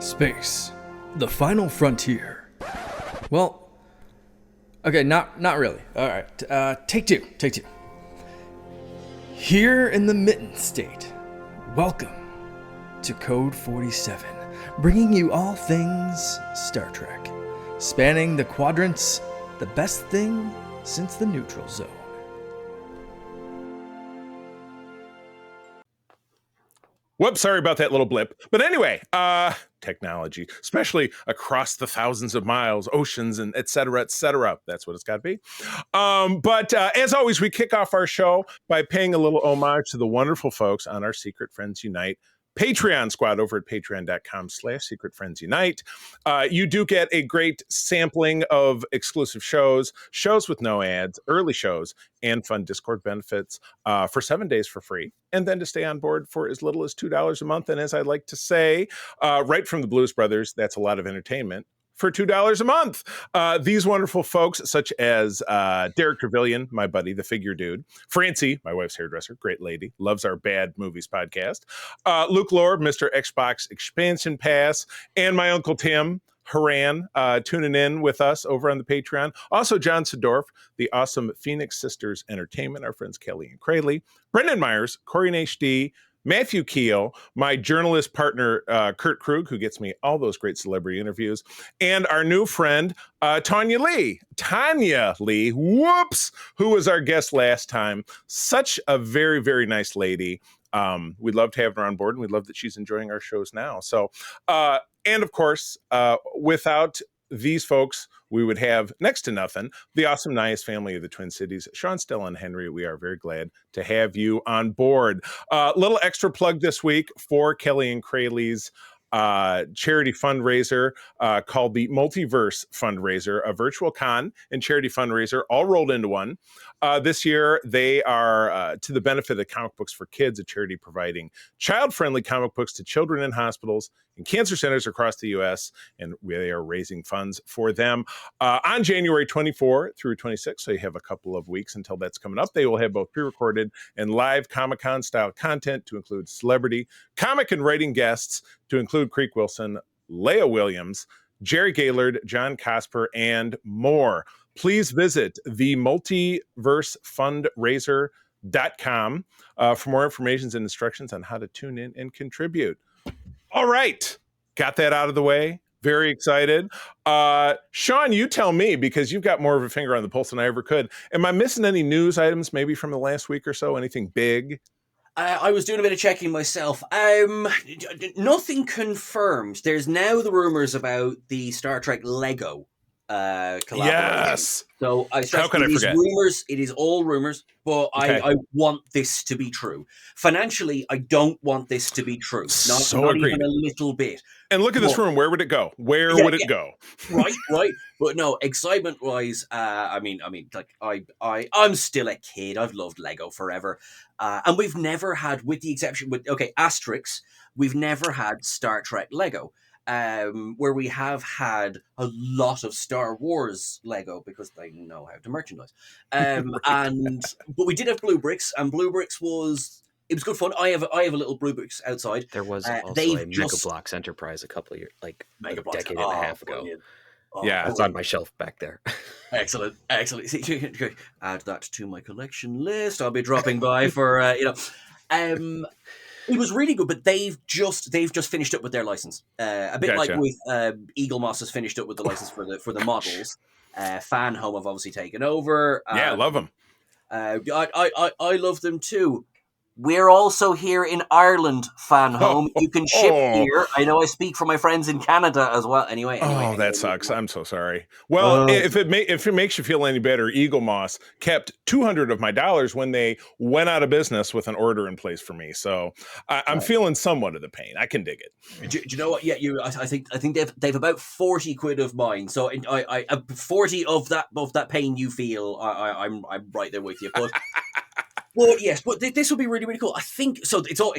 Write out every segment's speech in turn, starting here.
Space, the final frontier. Well, okay, not really. All right, take two. Here in the Mitten State, welcome to Code 47, bringing you all things Star Trek, spanning the quadrants, the best thing since the neutral zone. Whoops, sorry about that little blip. But anyway, technology, especially across the thousands of miles, oceans, and et cetera, et cetera. That's what it's got to be. But as always, we kick off our show by paying a little homage to the wonderful folks on our Secret Friends Unite Patreon squad over at patreon.com/secretfriendsunite. You do get a great sampling of exclusive shows with no ads, early shows, and fun Discord benefits for 7 days for free. And then to stay on board for as little as $2 a month. And as I like to say, right from the Blues Brothers, that's a lot of entertainment for $2 a month. These wonderful folks, such as Derek Trevelyan, my buddy, the figure dude, Francie, my wife's hairdresser, great lady, loves our Bad Movies podcast, Luke Lord, Mr. Xbox Expansion Pass, and my Uncle Tim, Haran, tuning in with us over on the Patreon. Also, John Sedorf, the awesome Phoenix Sisters Entertainment, our friends Kelly and Crayley, Brendan Myers, Corey and HD, Matthew Keel, my journalist partner, Kurt Krug, who gets me all those great celebrity interviews, and our new friend, Tanya Lee, whoops, who was our guest last time. Such a very, very nice lady. We'd love to have her on board, and we love that she's enjoying our shows now. So, and of course, without these folks, we would have next to nothing. The awesome Nias family of the Twin Cities, Sean, Stella, and Henry. We are very glad to have you on board. Little extra plug this week for Kelly and Crayley's charity fundraiser called the Multiverse Fundraiser, a virtual con and charity fundraiser all rolled into one. This year, they are to the benefit of Comic Books for Kids, a charity providing child-friendly comic books to children in hospitals and cancer centers across the U.S., and they are raising funds for them on January 24 through 26, so you have a couple of weeks until that's coming up. They will have both pre-recorded and live Comic-Con style content to include celebrity, comic, and writing guests, to include Creek Wilson, Leah Williams, Jerry Gaylord, John Cosper, and more. Please visit the multiversefundraiser.com for more information and instructions on how to tune in and contribute. All right. Got that out of the way. Very excited. Sean, you tell me, because you've got more of a finger on the pulse than I ever could. Am I missing any news items maybe from the last week or so? Anything big? I was doing a bit of checking myself. Nothing confirmed. There's now the rumors about the Star Trek Lego collaboration. Yes. So How could I forget? Rumors. It is all rumors, but okay. I want this to be true. Financially, I don't want this to be true. Not even a little bit. And look at this room. Where would it go? Where would it go? Right. But no, excitement-wise, I'm still a kid. I've loved Lego forever. And we've never had, with the exception, asterisks, we've never had Star Trek Lego. Where we have had a lot of Star Wars Lego because they know how to merchandise. But we did have Blue Bricks, and Blue Bricks was good fun. I have a little Blue Bricks outside. There was also a Mega Bloks Enterprise a couple of years, a decade and a half ago. Yeah, it's on my shelf back there. Excellent. Add that to my collection list. I'll be dropping by for It was really good, but they've just finished up with their license. A bit like with Eagle Moss has finished up with the license for the models. Fan Home have obviously taken over. I love them. I love them too. We're also here in Ireland, Fan Home. You can ship here. I know I speak for my friends in Canada as well. Anyway, that sucks. I'm so sorry. Well, if it makes you feel any better, Eagle Moss kept $200 of my dollars when they went out of business with an order in place for me. So I'm feeling somewhat of the pain. I can dig it. Do you know what? Yeah, I think they've about 40 quid of mine. So I 40 of that pain you feel. I'm right there with you, but. Well, yes, but this will be really, really cool. I think, so it's all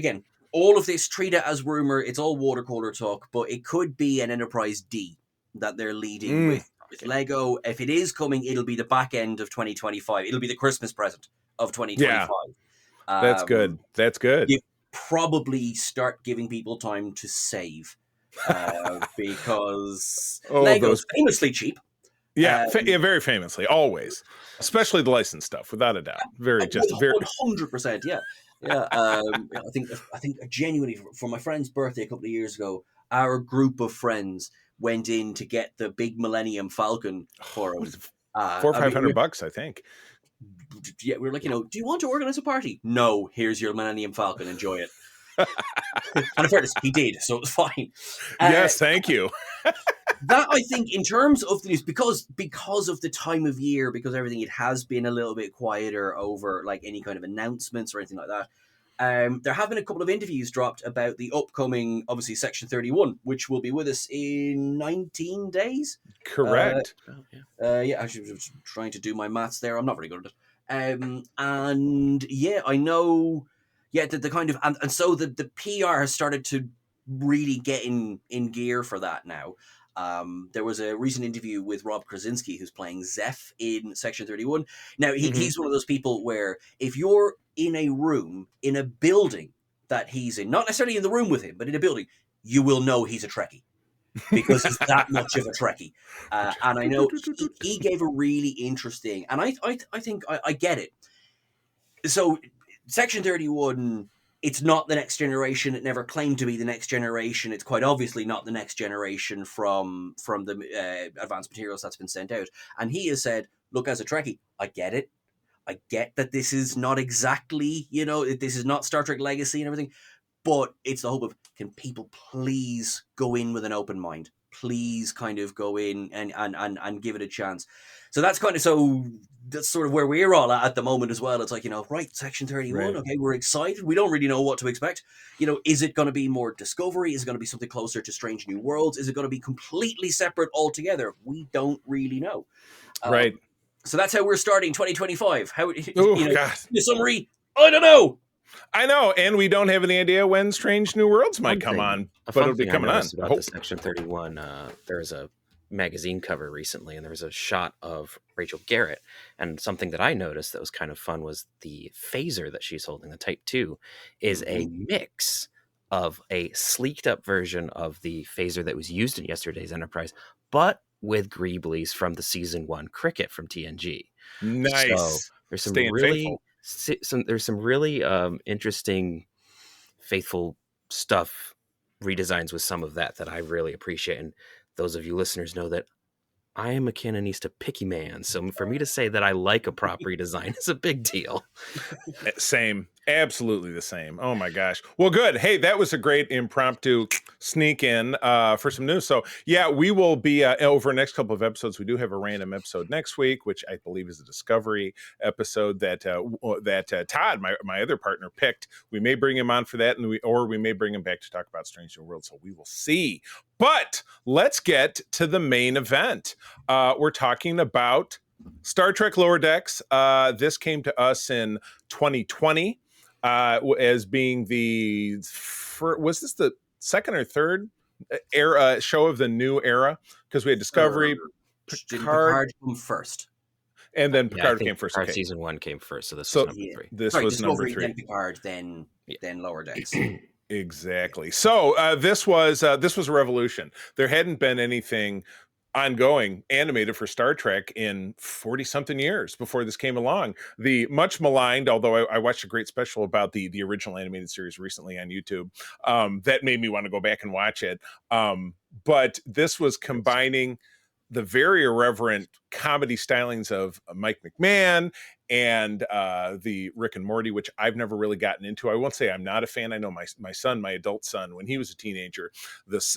of this, treat it as rumor, it's all water cooler talk, but it could be an Enterprise D that they're leading with Lego. If it is coming, it'll be the back end of 2025. It'll be the Christmas present of 2025. Yeah. That's good. You probably start giving people time to save. because Oh, Lego's famously cheap. Yeah, yeah, very famously, always, especially the licensed stuff, without a doubt. Very, just very. 100%, yeah. I think genuinely for my friend's birthday a couple of years ago, our group of friends went in to get the big Millennium Falcon for him. $400 or $500, I think. Yeah, we were like, do you want to organize a party? No, here's your Millennium Falcon. Enjoy it. And in fairness, he did, so it was fine. Yes, thank you. That, I think, in terms of the news, because of the time of year, because everything, it has been a little bit quieter over like any kind of announcements or anything like that. There have been a couple of interviews dropped about the upcoming, obviously, Section 31, which will be with us in 19 days. Correct. Yeah, actually, I was trying to do my maths there. I'm not very good at it. And yeah, I know. Yeah, the kind of and so the PR has started to really get in gear for that now. There was a recent interview with Rob Krasinski, who's playing Zeph in Section 31. Now, he's one of those people where if you're in a room, in a building that he's in, not necessarily in the room with him, but in a building, you will know he's a Trekkie because he's that much of a Trekkie. And I know he gave a really interesting, and I think I get it. So Section 31, it's not the next generation. It never claimed to be the next generation. It's quite obviously not the next generation from the advanced materials that's been sent out. And he has said, look, as a Trekkie, I get it. I get that this is not exactly, this is not Star Trek Legacy and everything, but it's the hope of, can people please go in with an open mind? Please kind of go in and give it a chance. So that's that's sort of where we're all at the moment as well. It's like, right, Section 31, right. Okay, we're excited. We don't really know what to expect. Is it going to be more Discovery? Is it going to be something closer to Strange New Worlds? Is it going to be completely separate altogether? We don't really know. Right. So that's how we're starting 2025. How, God. The summary, I don't know. I know, and we don't have any idea when Strange New Worlds might come on, but it'll be coming on. About the Section 31, there's a magazine cover recently, and there was a shot of Rachel Garrett, and something that I noticed that was kind of fun was the phaser that she's holding, the Type 2, is a mix of a sleeked up version of the phaser that was used in yesterday's Enterprise, but with Greeblies from the Season 1 Cricket from TNG. Nice. So there's some really interesting, faithful stuff, redesigns with some of that I really appreciate. And those of you listeners know that I am a Canonista picky man. So for me to say that I like a prop redesign is a big deal. Same. Absolutely the same. Oh my gosh. Well, good. Hey, that was a great impromptu sneak in for some news. So yeah, we will be over the next couple of episodes. We do have a random episode next week, which I believe is a Discovery episode that Todd, my other partner, picked. We may bring him on for that, or we may bring him back to talk about Strange New Worlds. So we will see. But let's get to the main event. We're talking about Star Trek Lower Decks. This came to us in 2020 as being was this the second or third era show of the new era? Because we had Discovery, Picard came first. And then Picard came first. Picard Season 1 came first, so this was number 3. This was number 3. Then Picard, then Lower Decks. Exactly. So this was a revolution. There hadn't been anything ongoing animated for Star Trek in 40-something years before this came along. The much maligned, although I watched a great special about the original animated series recently on YouTube, that made me want to go back and watch it. But this was combining the very irreverent comedy stylings of Mike McMahon and the Rick and Morty, which I've never really gotten into. I won't say I'm not a fan. I know my son, my adult son, when he was a teenager,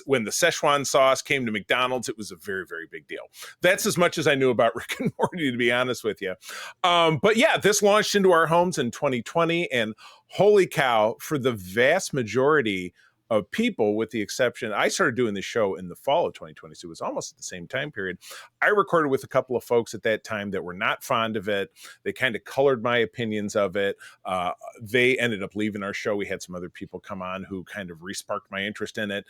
when the Szechuan sauce came to McDonald's, it was a very, very big deal. That's as much as I knew about Rick and Morty, to be honest with you. But yeah, this launched into our homes in 2020, and holy cow, for the vast majority of people, with the exception, I started doing the show in the fall of 2020, so it was almost at the same time period. I recorded with a couple of folks at that time that were not fond of it. They kind of colored my opinions of it. They ended up leaving our show. We had some other people come on who kind of re-sparked my interest in it.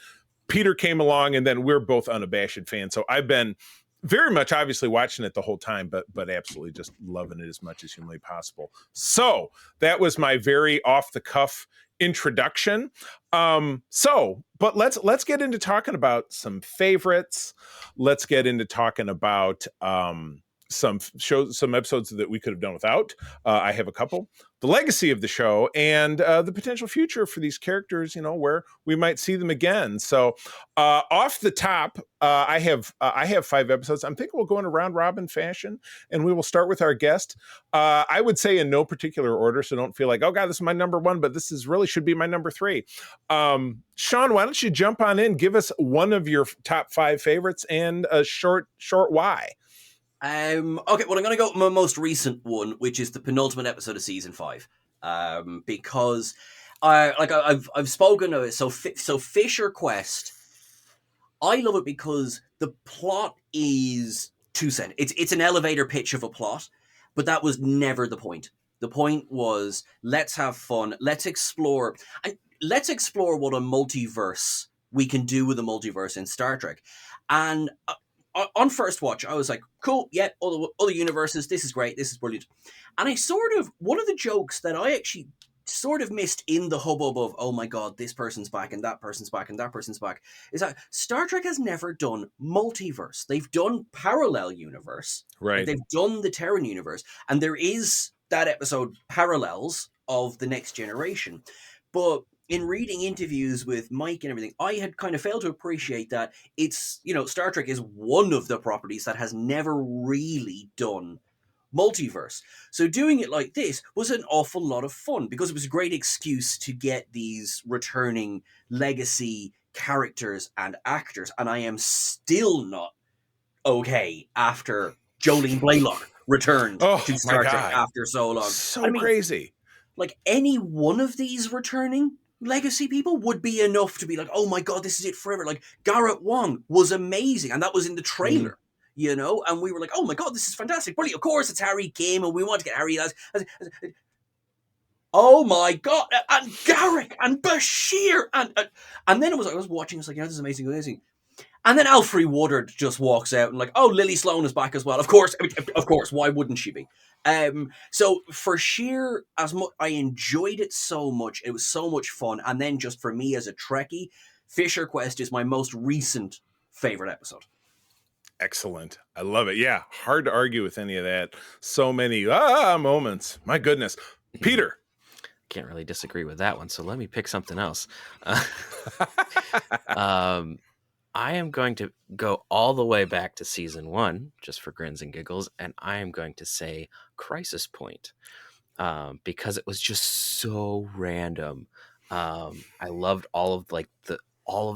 Peter came along, and then we're both unabashed fans. So I've been very much obviously watching it the whole time, but absolutely just loving it as much as humanly possible. So that was my very off the cuff introduction. But let's get into talking about some favorites. Let's get into talking about some shows, some episodes that we could have done without. I have a couple. The legacy of the show and the potential future for these characters, where we might see them again. So off the top, I have 5 episodes. I'm thinking we'll go in a round robin fashion, and we will start with our guest. I would say in no particular order, so don't feel like, oh God, this is my number 1, but this is really should be my number 3. Sean, why don't you jump on in, give us one of your top 5 favorites and a short why. Okay, well, I'm going to go with my most recent one, which is the penultimate episode of season 5, because I've spoken of it. So Fisher Quest, I love it because the plot is two-cent. It's an elevator pitch of a plot, but that was never the point. The point was, let's have fun, let's explore what a multiverse we can do with a multiverse in Star Trek, and. On first watch, I was like, cool, yeah, other universes, this is great, this is brilliant. And one of the jokes that I actually sort of missed in the hubbub of, oh my God, this person's back, and that person's back, and that person's back, is that Star Trek has never done multiverse. They've done parallel universe. Right. They've done the Terran universe. And there is that episode, Parallels of the Next Generation. But in reading interviews with Mike and everything, I had kind of failed to appreciate that it's, Star Trek is one of the properties that has never really done multiverse. So doing it like this was an awful lot of fun because it was a great excuse to get these returning legacy characters and actors. And I am still not okay after Jolene Blaylock returned to Star Trek after so long. So crazy. Like, any one of these returning legacy people would be enough to be like, oh my God, this is it forever. Like, Garrett Wang was amazing, and that was in the trailer, and we were like, oh my God, this is fantastic, brilliant. Of course, it's Harry Kim, and we want to get Harry. Oh my God, and Garrick and Bashir, and then I was watching, I was like, this is amazing. And then Alfre Woodard just walks out and like, oh, Lily Sloan is back as well. Of course, why wouldn't she be? So for sheer, as much I enjoyed it so much, it was so much fun. And then just for me as a Trekkie, Fisher Quest is my most recent favorite episode. Excellent. I love it. Yeah. Hard to argue with any of that. So many moments. My goodness. Peter. Can't really disagree with that one. So let me pick something else. I am going to go all the way back to season 1, just for grins and giggles, and I am going to say Crisis Point, because it was just so random. I loved all of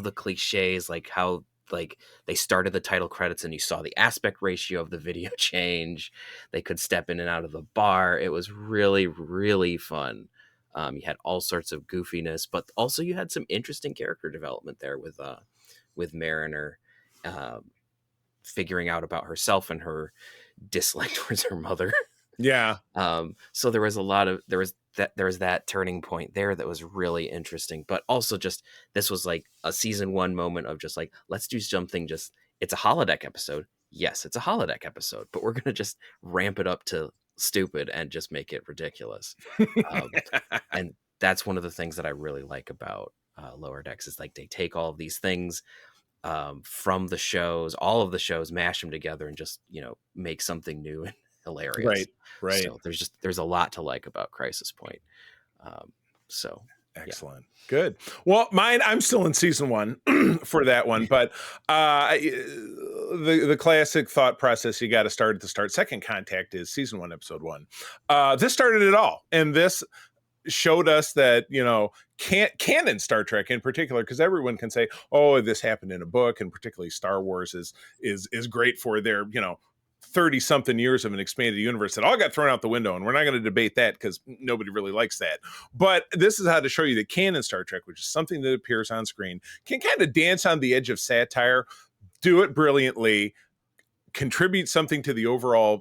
the cliches, like how they started the title credits and you saw the aspect ratio of the video change. They could step in and out of the bar. It was really, really fun. You had all sorts of goofiness, but also you had some interesting character development there with Mariner figuring out about herself and her dislike towards her mother. Yeah. So there was that turning point there that was really interesting, but also just, this was like a season 1 moment of just like, let's do something, it's a holodeck episode. Yes, it's a holodeck episode, but we're going to just ramp it up to stupid and just make it ridiculous. And that's one of the things that I really like about Lower Decks, is like they take all of these things from the shows, all of the shows, mash them together and just, make something new and hilarious. Right. So there's a lot to like about Crisis Point. Excellent. Yeah. Good. Well, mine, I'm still in season 1 for that one, but the classic thought process, you got to start at the start. Second Contact is season 1, episode 1. This started it all. And this showed us that, canon Star Trek in particular, because everyone can say, oh, this happened in a book, and particularly Star Wars is great for their, 30-something years of an expanded universe that all got thrown out the window, and we're not going to debate that because nobody really likes that. But this is how to show you that canon Star Trek, which is something that appears on screen, can kind of dance on the edge of satire, do it brilliantly, contribute something to the overall,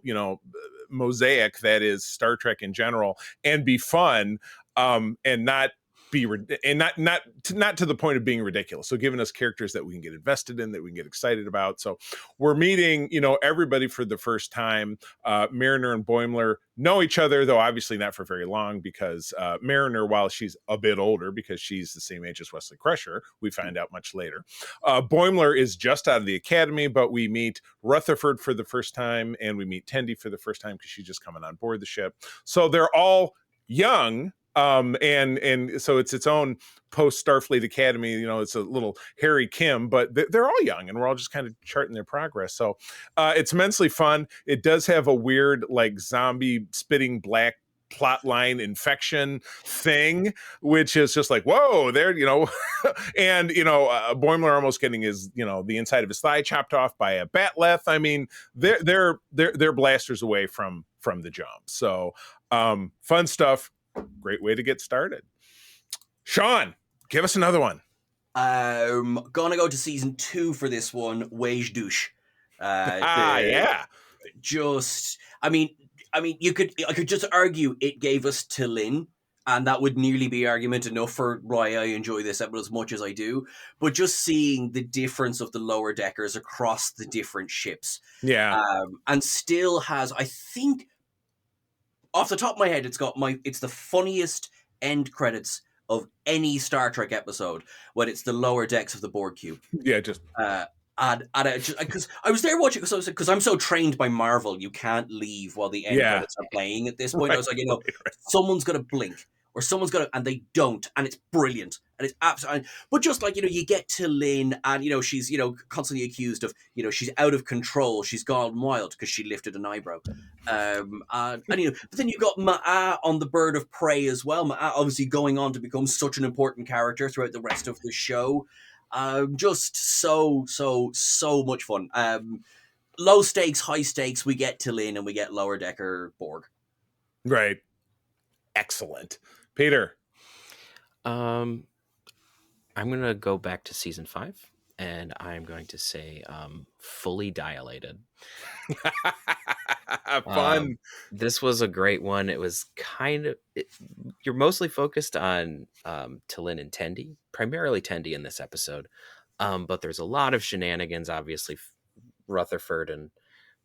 mosaic that is Star Trek in general, and be fun, and not be and not to the point of being ridiculous. So giving us characters that we can get invested in, that we can get excited about. So we're meeting, everybody for the first time. Mariner and Boimler know each other, though obviously not for very long, because Mariner, while she's a bit older, because she's the same age as Wesley Crusher, we find out much later. Boimler is just out of the academy, but we meet Rutherford for the first time, and we meet Tendi for the first time because she's just coming on board the ship. So they're all young. And so it's its own post Starfleet Academy, it's a little Harry Kim, but they're all young and we're all just kind of charting their progress. So it's immensely fun. It does have a weird, like, zombie spitting black plotline infection thing, which is just like, whoa, there, and Boimler almost getting his, the inside of his thigh chopped off by a batleth. I mean, they're blasters away from the jump. So fun stuff. Great way to get started. Sean, give us another one. Gonna go to season 2 for this one. Wage douche. Yeah. Just, I mean, I could just argue it gave us T'Lyn, and that would nearly be argument enough for why I enjoy this episode as much as I do. But just seeing the difference of the lower deckers across the different ships, and still has, I think, off the top of my head, it's the funniest end credits of any Star Trek episode when it's the lower decks of the Borg cube. Yeah, just because I was there watching, because I'm so trained by Marvel, you can't leave while the end credits are playing at this point. Right, I was like, someone's gonna blink or someone's gonna, and they don't, and it's brilliant, and it's absolutely. But just like, you get to Lynn, and she's constantly accused of, she's out of control, she's gone wild because she lifted an eyebrow, and but then you got Ma'a on the Bird of Prey as well. Ma'a obviously going on to become such an important character throughout the rest of the show. Just so much fun. Low stakes, high stakes. We get T'Lyn and we get lower decker Borg. Right. Excellent. Peter. I'm gonna go back to season 5, and I'm going to say fully dilated. Fun. This was a great one. It was you're mostly focused on T'Lyn and Tendi, primarily Tendi in this episode, but there's a lot of shenanigans. Obviously, Rutherford and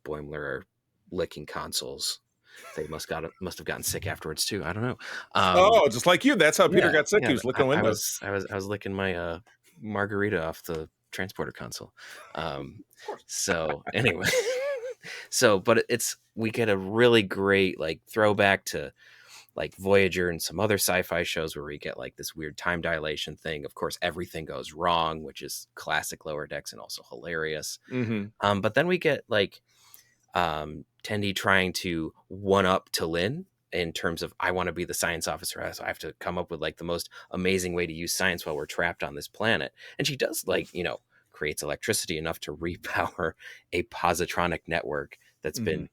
Boimler are licking consoles. They must have gotten sick afterwards too. I don't know. Just like you. That's how Peter got sick. He was licking windows. I was licking my margarita off the transporter console. So anyway, but we get a really great like throwback to like Voyager and some other sci-fi shows where we get like this weird time dilation thing. Of course, everything goes wrong, which is classic Lower Decks and also hilarious. Mm-hmm. But then we get like Tendi trying to one up T'Lyn in terms of, I want to be the science officer, so I have to come up with like the most amazing way to use science while we're trapped on this planet. And she does like, creates electricity enough to repower a positronic network that's been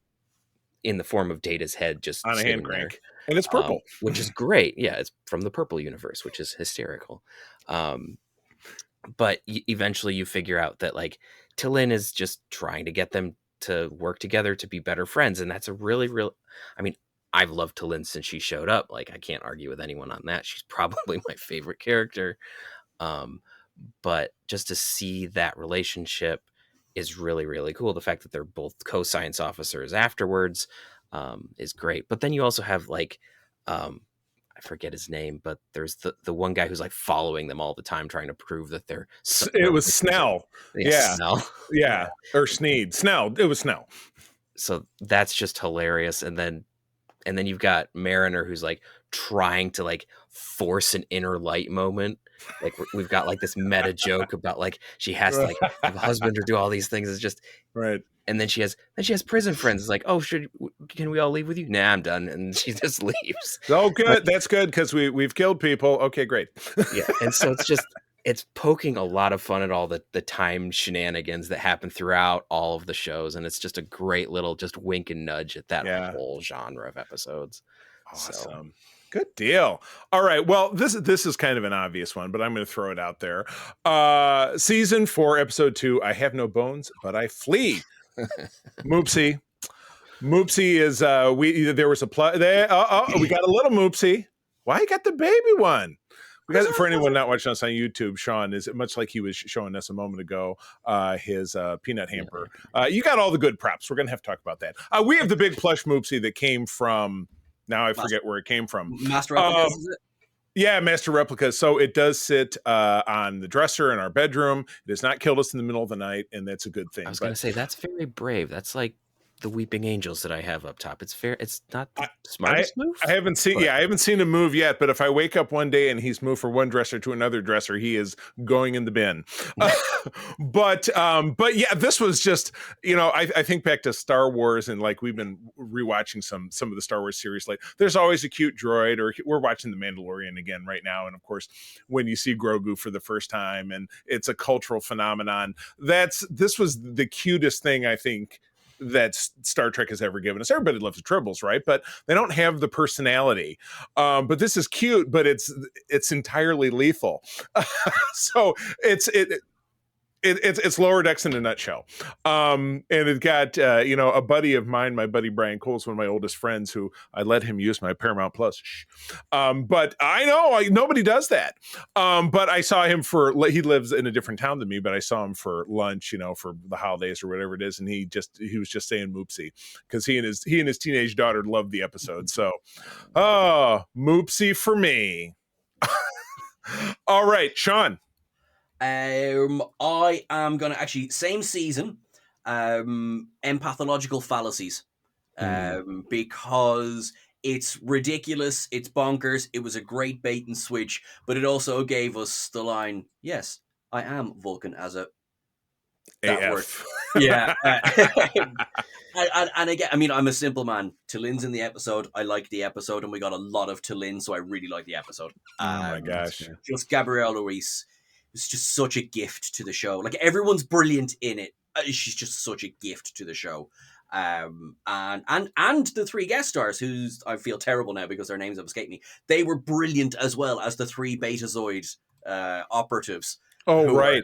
in the form of Data's head just on a hand there. crank. And it's purple. Which is great. Yeah, it's from the Purple universe, which is hysterical. But eventually you figure out that like T'Lyn is just trying to get them to work together to be better friends. And that's a really, I've loved T'Lyn since she showed up. Like, I can't argue with anyone on that. She's probably my favorite character. But just to see that relationship is really, really cool. The fact that they're both co-science officers afterwards is great. But then you also have like, I forget his name, but there's the one guy who's like following them all the time, trying to prove that they're. It was Snell. Yeah. Snell. Yeah. Or Sneed. Snell. It was Snell. So that's just hilarious. And then you've got Mariner who's like trying to like force an inner light moment. Like we've got like this meta joke about like she has to like have a husband or do all these things. It's just right. And then she has prison friends. It's like, oh, can we all leave with you? Nah, I'm done. And she just leaves. Oh, good. That's good because we've killed people. Okay, great. Yeah, and so it's poking a lot of fun at all the time shenanigans that happen throughout all of the shows, and it's just a great little just wink and nudge at that whole genre of episodes. Awesome. So. Good deal. All right. Well, this is kind of an obvious one, but I'm going to throw it out there. Season 4, episode 2. I have no bones, but I flee. Moopsie is there was a we got a little Moopsie. Why you got the baby one? because for anyone not watching us on YouTube, Sean is much like he was showing us a moment ago. His peanut hamper. You got all the good props. We're gonna have to talk about that. We have the big plush Moopsie that came from. Now I forget where it came from. Master Replicas, is it? Yeah, Master Replicas. So it does sit on the dresser in our bedroom. It has not killed us in the middle of the night, and that's a good thing. I was going to say, that's very brave. That's like the weeping angels that I have up top. It's fair. It's not the smartest move. I haven't seen. Yeah, I haven't seen him move yet. But if I wake up one day and he's moved from one dresser to another dresser, he is going in the bin. But yeah, this was just, I think back to Star Wars, and like we've been rewatching some of the Star Wars series. Like, there's always a cute droid, or we're watching The Mandalorian again right now, and of course, when you see Grogu for the first time, and it's a cultural phenomenon. This was the cutest thing I think that Star Trek has ever given us. Everybody loves the Tribbles, right? But they don't have the personality. But this is cute, but it's entirely lethal. So it's Lower Decks in a nutshell. And it got a buddy of mine, my buddy Brian Cole's one of my oldest friends, who I let him use my Paramount Plus. But I know nobody does that. But I saw him he lives in a different town than me, but I saw him for lunch, for the holidays or whatever it is, and he was just saying Moopsie, because he and his teenage daughter loved the episode. So, Moopsie for me. All right, Sean. I am gonna actually same season, empathological fallacies, because it's ridiculous, it's bonkers. It was a great bait and switch, but it also gave us the line, "Yes, I am Vulcan as a." That word. Yeah. And again, I mean, I'm a simple man. Talin's in the episode. I like the episode, and we got a lot of Talin, so I really like the episode. Oh my gosh! Just Gabrielle Louise. It's just such a gift to the show. Like, everyone's brilliant in it. She's just such a gift to the show. And the three guest stars, who's I feel terrible now because their names have escaped me. They were brilliant as well as the three Betazoid operatives. Oh, right.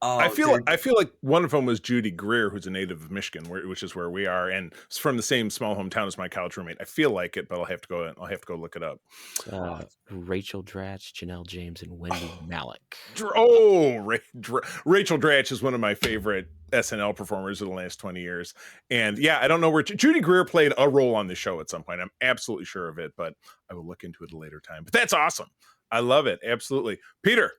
I feel like one of them was Judy Greer, who's a native of Michigan, which is where we are, and it's from the same small hometown as my college roommate. I feel like it, but I'll have to go look it up. Rachel Dratch, Janelle James, and Wendy Malick. Rachel Dratch is one of my favorite SNL performers of the last 20 years. And yeah, I don't know where Judy Greer played a role on the show at some point. I'm absolutely sure of it, but I will look into it at a later time. But that's awesome. I love it. Absolutely. Peter.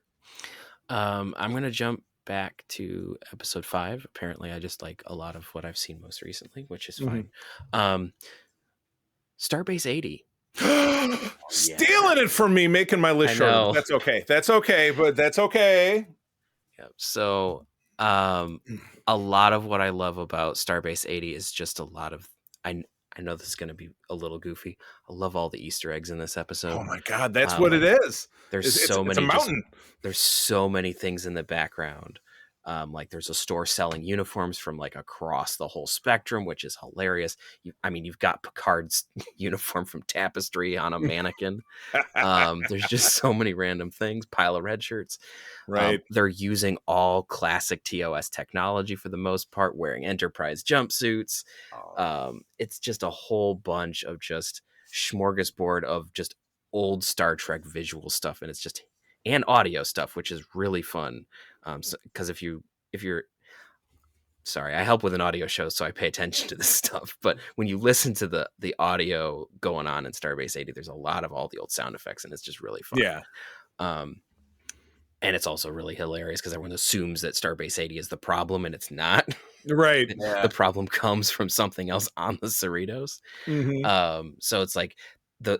I'm going to jump back to episode 5. Apparently I just like a lot of what I've seen most recently, which is fine. Starbase 80. Stealing it from me, making my list short. That's okay, but that's okay. Yep. So a lot of what I love about Starbase 80 is just a lot of I know this is going to be a little goofy. I love all the Easter eggs in this episode. Oh my God, that's what it is. There's so many. It's a mountain. There's so many things in the background. Like there's a store selling uniforms from like across the whole spectrum, which is hilarious. You've got Picard's uniform from Tapestry on a mannequin. There's just so many random things. Pile of red shirts. Right. They're using all classic TOS technology for the most part, wearing Enterprise jumpsuits. It's just a whole bunch of just smorgasbord of just old Star Trek visual stuff, and audio stuff, which is really fun. Because if you're sorry, I help with an audio show, so I pay attention to this stuff. But when you listen to the audio going on in Starbase 80, there's a lot of all the old sound effects, and it's just really fun. Yeah. And it's also really hilarious because everyone assumes that Starbase 80 is the problem, and it's not. Right. The problem comes from something else on the Cerritos. So it's like the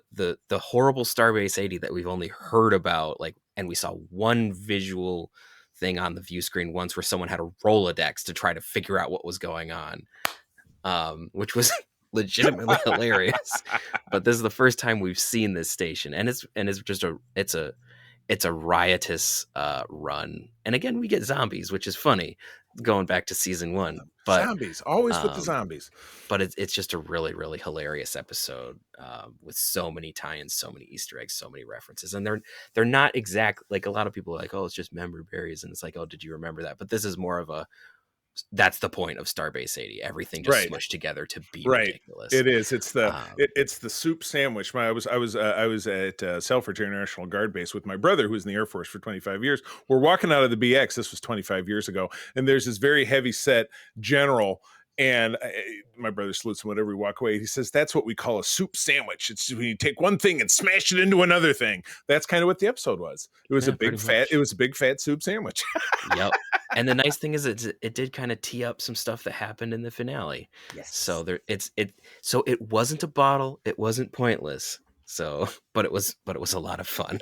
horrible Starbase 80 that we've only heard about, like, and we saw one visual thing on the view screen once where someone had a Rolodex to try to figure out what was going on, which was legitimately hilarious. But this is the first time we've seen this station, and it's just a riotous run. And again, we get zombies, which is funny, going back to season 1. But zombies, always with the zombies. But it's just a really, really hilarious episode with so many tie-ins, so many Easter eggs, so many references. And they're not exact, like a lot of people are like, oh, it's just member berries. And it's like, oh, did you remember that? But this is more of a, that's the point of Starbase 80. Everything just Right. smushed together to be Right. ridiculous. It is. It's the Um, it's the soup sandwich. I was at Selfridge International Guard Base with my brother, who's in the Air Force for 25 years. We're walking out of the BX. This was 25 years ago, and there's this very heavy set general. And my brother salutes him whenever we walk away. He says, "That's what we call a soup sandwich. It's when you take one thing and smash it into another thing." That's kind of what the episode was. It was Yeah, a big pretty fat. much. It was a big fat soup sandwich. Yep. And the nice thing is it did kind of tee up some stuff that happened in the finale. Yes. So so it wasn't a bottle, it wasn't pointless. So but it was a lot of fun.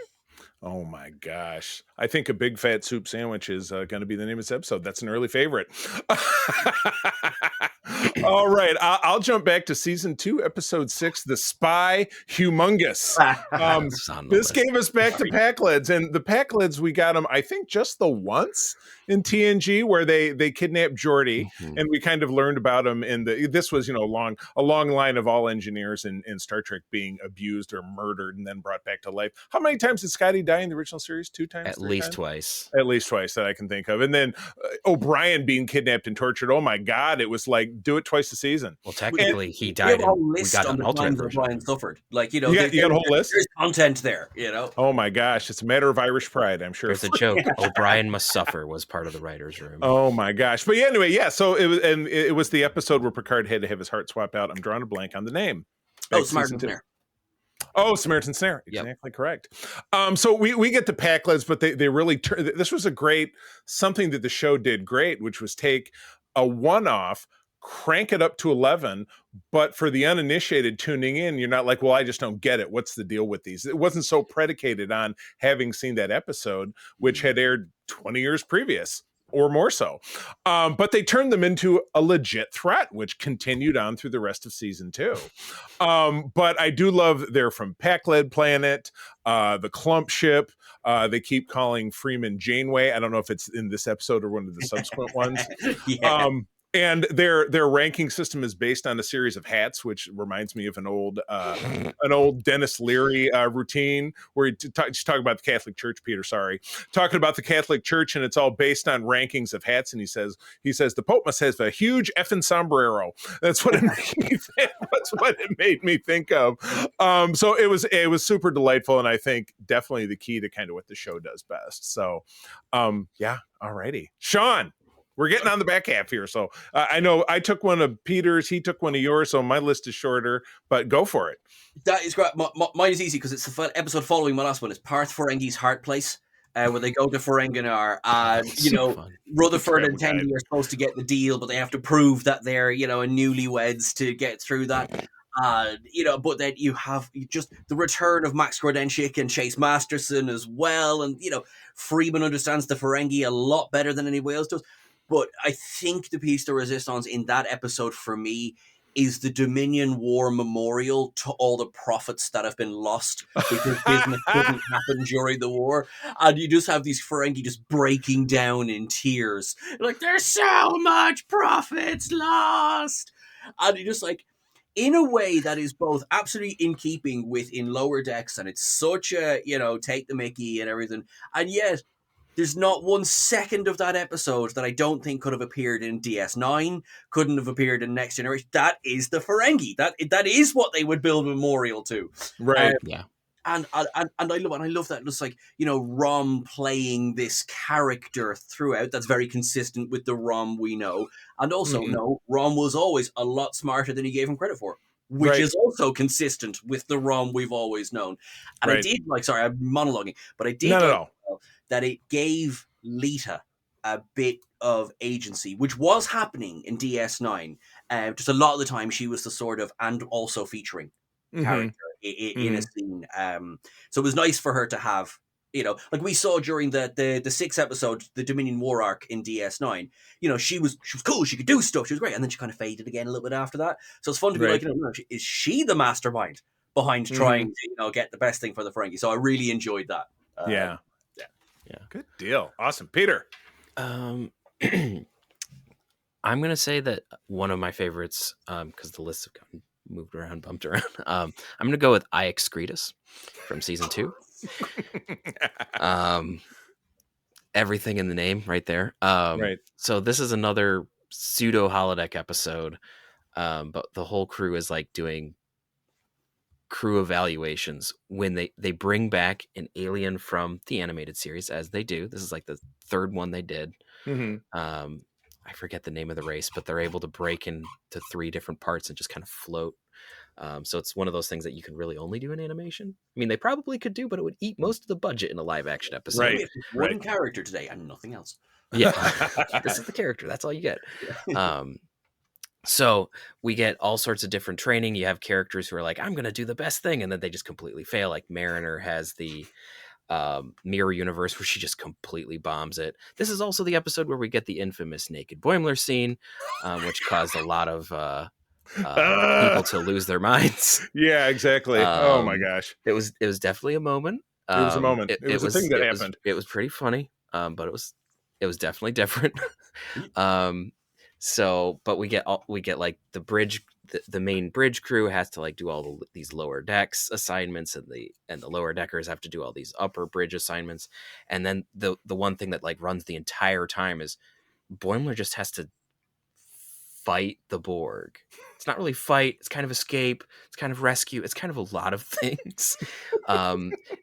Oh my gosh. I think a big fat soup sandwich is going to be the name of this episode. That's an early favorite. All right. I'll jump back to season 2, episode 6, The Spy Humongous. It's on the This list. gave us back to Packlids, and the Packlids, we got them, I think, just the once in TNG where they kidnapped Geordi, Mhm. and we kind of learned about them this was, a long line of all engineers in Star Trek being abused or murdered and then brought back to life. How many times did Scotty die in the original series? 2 times? At 3 least times? twice. At least twice that I can think of. And then O'Brien being kidnapped and tortured. Oh my God. It was like, do it twice a season. Well, technically he We died have a whole and we list got on an the alternate times version. O'Brien suffered. Like, You got a whole list? There's content there, you know. Oh my gosh. It's a matter of Irish pride, I'm sure. There's a joke. O'Brien must suffer was part of the writer's room. Oh my gosh. But yeah, anyway, yeah. So it was the episode where Picard had to have his heart swapped out. I'm drawing a blank on the name. Oh, Back Smart season and 2. Snare. Oh, Samaritan Snare. Yep. Exactly correct. So we get the Packlids, but they really this was something that the show did great, which was take a one-off, crank it up to 11, but for the uninitiated tuning in, you're not like, well, I just don't get it. What's the deal with these? It wasn't so predicated on having seen that episode, which had aired 20 years previous or more so. But they turned them into a legit threat, which continued on through the rest of season 2. But I do love they're from Packlid Planet, the Clump ship. They keep calling Freeman Janeway. I don't know if it's in this episode or one of the subsequent ones. Yeah. And their ranking system is based on a series of hats, which reminds me of an old Dennis Leary routine where he's talking about the Catholic Church. Peter, sorry, talking about the Catholic Church, and it's all based on rankings of hats. And he says the Pope must have a huge effing sombrero. That's what it made me think. That's what it made me think of. So it was super delightful, and I think definitely the key to kind of what the show does best. So, yeah, alrighty, Sean. We're getting on the back half here. So I know I took one of Peter's, he took one of yours, so my list is shorter, but go for it. That is great. Mine is easy because it's the episode following my last one. It's Parth Ferengi's Heart Place, where they go to Ferenginar, and Fun. Rutherford and Travel Tendi are supposed to get the deal, but they have to prove that they're newlyweds to get through that. But then you have just the return of Max Grodenchik and Chase Masterson as well, and Freeman understands the Ferengi a lot better than anybody else does. But I think the piece de resistance in that episode for me is the Dominion War memorial to all the prophets that have been lost because business couldn't happen during the war. And you just have these Ferengi just breaking down in tears. Like, there's so much profits lost. And you're just like, in a way that is both absolutely in keeping with In Lower Decks, and it's such a, take the mickey and everything. And yet, there's not 1 second of that episode that I don't think could have appeared in DS9, couldn't have appeared in Next Generation. That is the Ferengi. That is what they would build a memorial to. Right. Yeah. And I love that. It's like, Rom playing this character throughout. That's very consistent with the Rom we know. And also, no, Rom was always a lot smarter than he gave him credit for, which Right. is also consistent with the Rom we've always known. And I Right. did sorry, I'm monologuing, but I did No. that it gave Lita a bit of agency, which was happening in DS9. Just a lot of the time, she was the sort of, and also featuring character in a scene. So it was nice for her to have, like we saw during the 6th episode, the Dominion War arc in DS9. She was cool. She could do stuff. She was great, and then she kind of faded again a little bit after that. So it's fun to be Right. like, is she the mastermind behind trying to get the best thing for the Ferengi? So I really enjoyed that. Yeah. Good deal. Awesome. Peter. I'm gonna say that one of my favorites, because the lists have gotten moved around, bumped around. I'm gonna go with I Excretus from season 2. Everything in the name, right there. Right. So this is another pseudo holodeck episode, but the whole crew is like doing crew evaluations when they bring back an alien from the animated series, as they do. This is like the third one they did. I forget the name of the race, but they're able to break into 3 different parts and just kind of float. So it's one of those things that you can really only do in animation. I mean, they probably could do, but it would eat most of the budget in a live action episode. Right. One character today and nothing else. Yeah. This is the character. That's all you get. So we get all sorts of different training. You have characters who are like, I'm going to do the best thing. And then they just completely fail. Like Mariner has the mirror universe where she just completely bombs it. This is also the episode where we get the infamous naked Boimler scene, which caused a lot of people to lose their minds. Yeah, exactly. Oh my gosh. It was definitely a moment. It was a moment. It was a thing that happened. It was pretty funny, but it was definitely different. But we get like the bridge, the main bridge crew has to like do all these lower decks assignments, and the lower deckers have to do all these upper bridge assignments. And then the one thing that like runs the entire time is Boimler just has to fight the Borg. It's not really fight, it's kind of escape, it's kind of rescue, it's kind of a lot of things.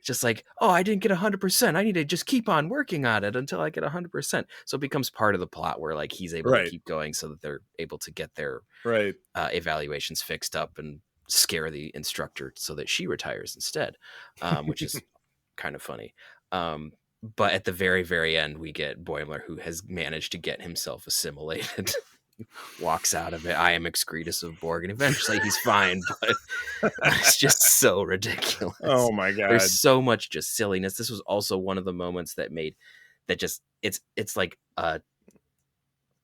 Just like, oh, I didn't get 100%, I need to just keep on working on it until I get 100%. So it becomes part of the plot where like he's able to keep going so that they're able to get their evaluations fixed up and scare the instructor so that she retires instead, which is kind of funny. But at the very, very end, we get Boimler, who has managed to get himself assimilated. Walks out of it. I am excretus of Borg, and eventually he's fine, but it's just so ridiculous. Oh my god. There's so much just silliness. This was also one of the moments that it's like a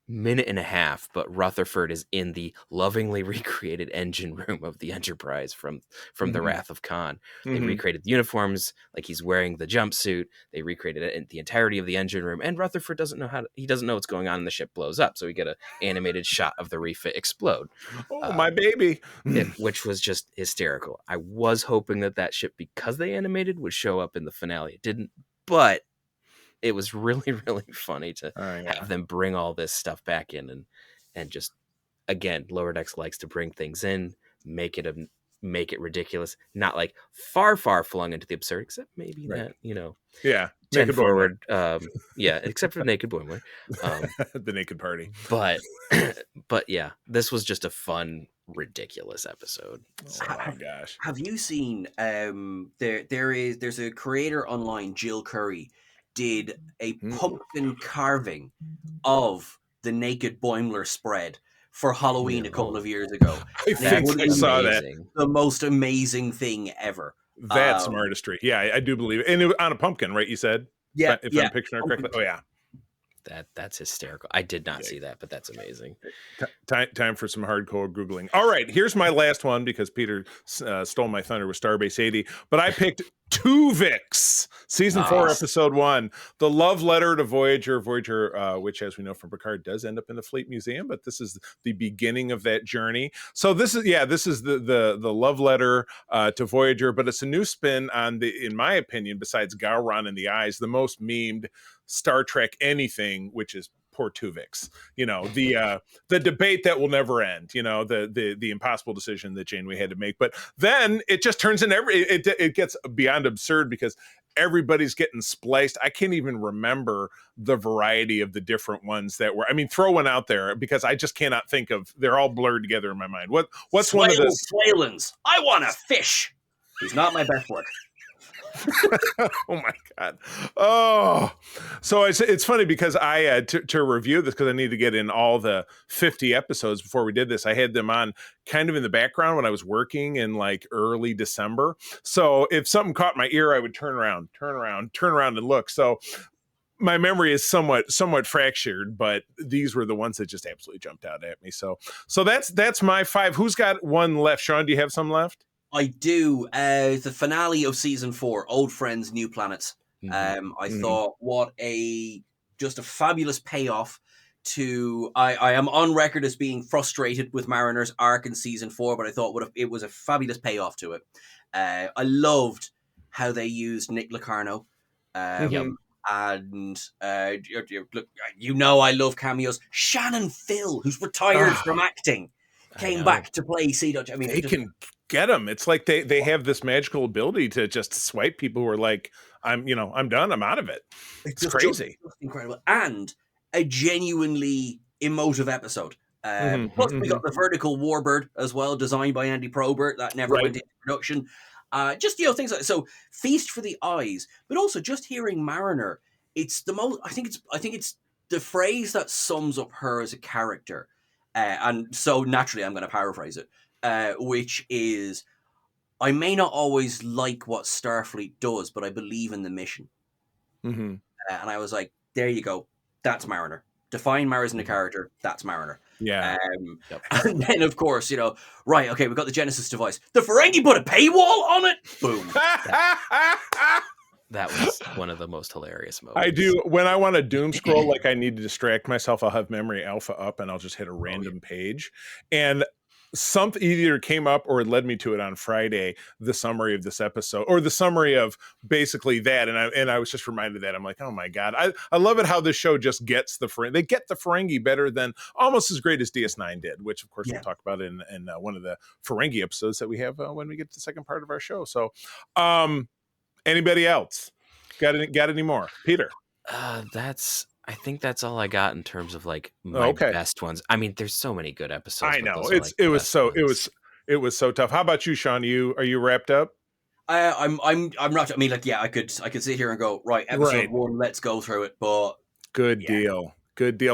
minute and a half, but Rutherford is in the lovingly recreated engine room of the Enterprise from the Wrath of Khan. They recreated the uniforms, like he's wearing the jumpsuit. They recreated it in the entirety of the engine room, and Rutherford doesn't know what's going on, and the ship blows up. So we get an animated shot of the refit explode. Oh, my baby. Which was just hysterical. I was hoping that ship, because they animated, would show up in the finale. It didn't, but it was really, really funny to have them bring all this stuff back in and just, again, Lower Decks likes to bring things in, make it ridiculous, not like far flung into the absurd, except maybe that, 10 forward. Except for Naked Boimler. The Naked Party. But yeah, this was just a fun, ridiculous episode. Oh my gosh. Have you seen there's a creator online, Jill Curry, did a pumpkin carving of the Naked Boimler spread for Halloween a couple of years ago. I think I saw that. The most amazing thing ever. That's some artistry. Yeah, I do believe it. And it was on a pumpkin, right? You said? Yeah. If I'm picturing it correctly. Oh, yeah. That's hysterical. I did not see that, but that's amazing. Time for some hardcore Googling. All right, here's my last one, because Peter stole my thunder with Starbase 80. But I picked Tuvix, season 4, episode 1, the love letter to Voyager. Voyager, which, as we know from Picard, does end up in the Fleet Museum, but this is the beginning of that journey. So this is the love letter to Voyager, but it's a new spin on in my opinion, besides Gowron and the Eyes, the most memed Star Trek anything, which is poor Tuvix. The debate that will never end. The impossible decision that Janeway had to make. But then it just turns into it gets beyond absurd, because everybody's getting spliced. I can't even remember the variety of the different ones that were. I mean, throw one out there, because I just cannot think of. They're all blurred together in my mind. What's one of the Swalens? I want a fish. He's not my best work. Oh my god. Oh, so it's funny, because I had to review this, because I need to get in all the 50 episodes before we did this. I had them on kind of in the background when I was working in like early December. So if something caught my ear, I would turn around and look. So my memory is somewhat fractured, but these were the ones that just absolutely jumped out at me. So that's my 5. Who's got one left? Sean, do you have some left? I do. The finale of season 4, Old Friends, New Planets. I thought, what just a fabulous payoff to. I am on record as being frustrated with Mariner's arc in season 4, but I thought it was a fabulous payoff to it. I loved how they used Nick Locarno. And look, I love cameos. Shannon Phil, who's retired from acting, came back to play C-Dutch. I mean, they can get them. It's like they have this magical ability to just swipe people who are like, I'm done. I'm out of it. It's crazy. Just incredible. And a genuinely emotive episode. Plus, we got the vertical warbird as well, designed by Andy Probert, that never went into production. Just things like so. Feast for the eyes, but also just hearing Mariner. It's the most. I think it's the phrase that sums up her as a character, and so naturally, I'm going to paraphrase it, which is, "I may not always like what Starfleet does, but I believe in the mission." And I was like, "There you go. That's Mariner. Define Mariner as a character. That's Mariner." Yeah. And then, of course, right, okay, we've got the Genesis device. The Ferengi put a paywall on it. Boom. That was one of the most hilarious moments. I do. When I want to doom scroll, like I need to distract myself, I'll have Memory Alpha up and I'll just hit a random page. And something either came up or it led me to it on Friday, the summary of this episode, or the summary of basically that. And I was just reminded of that. I'm like, oh my God. I love it how this show just gets they get the Ferengi better than, almost as great as DS9 did, which of course we'll talk about in one of the Ferengi episodes that we have when we get to the second part of our show. So, anybody else got any more? Peter? I think that's all I got in terms of like my best ones. I mean, there's so many good episodes. I know it was so tough. How about you, Sean? Are you wrapped up? I'm wrapped up. I mean, like, I could sit here and go, right, episode 1, let's go through it. But good deal.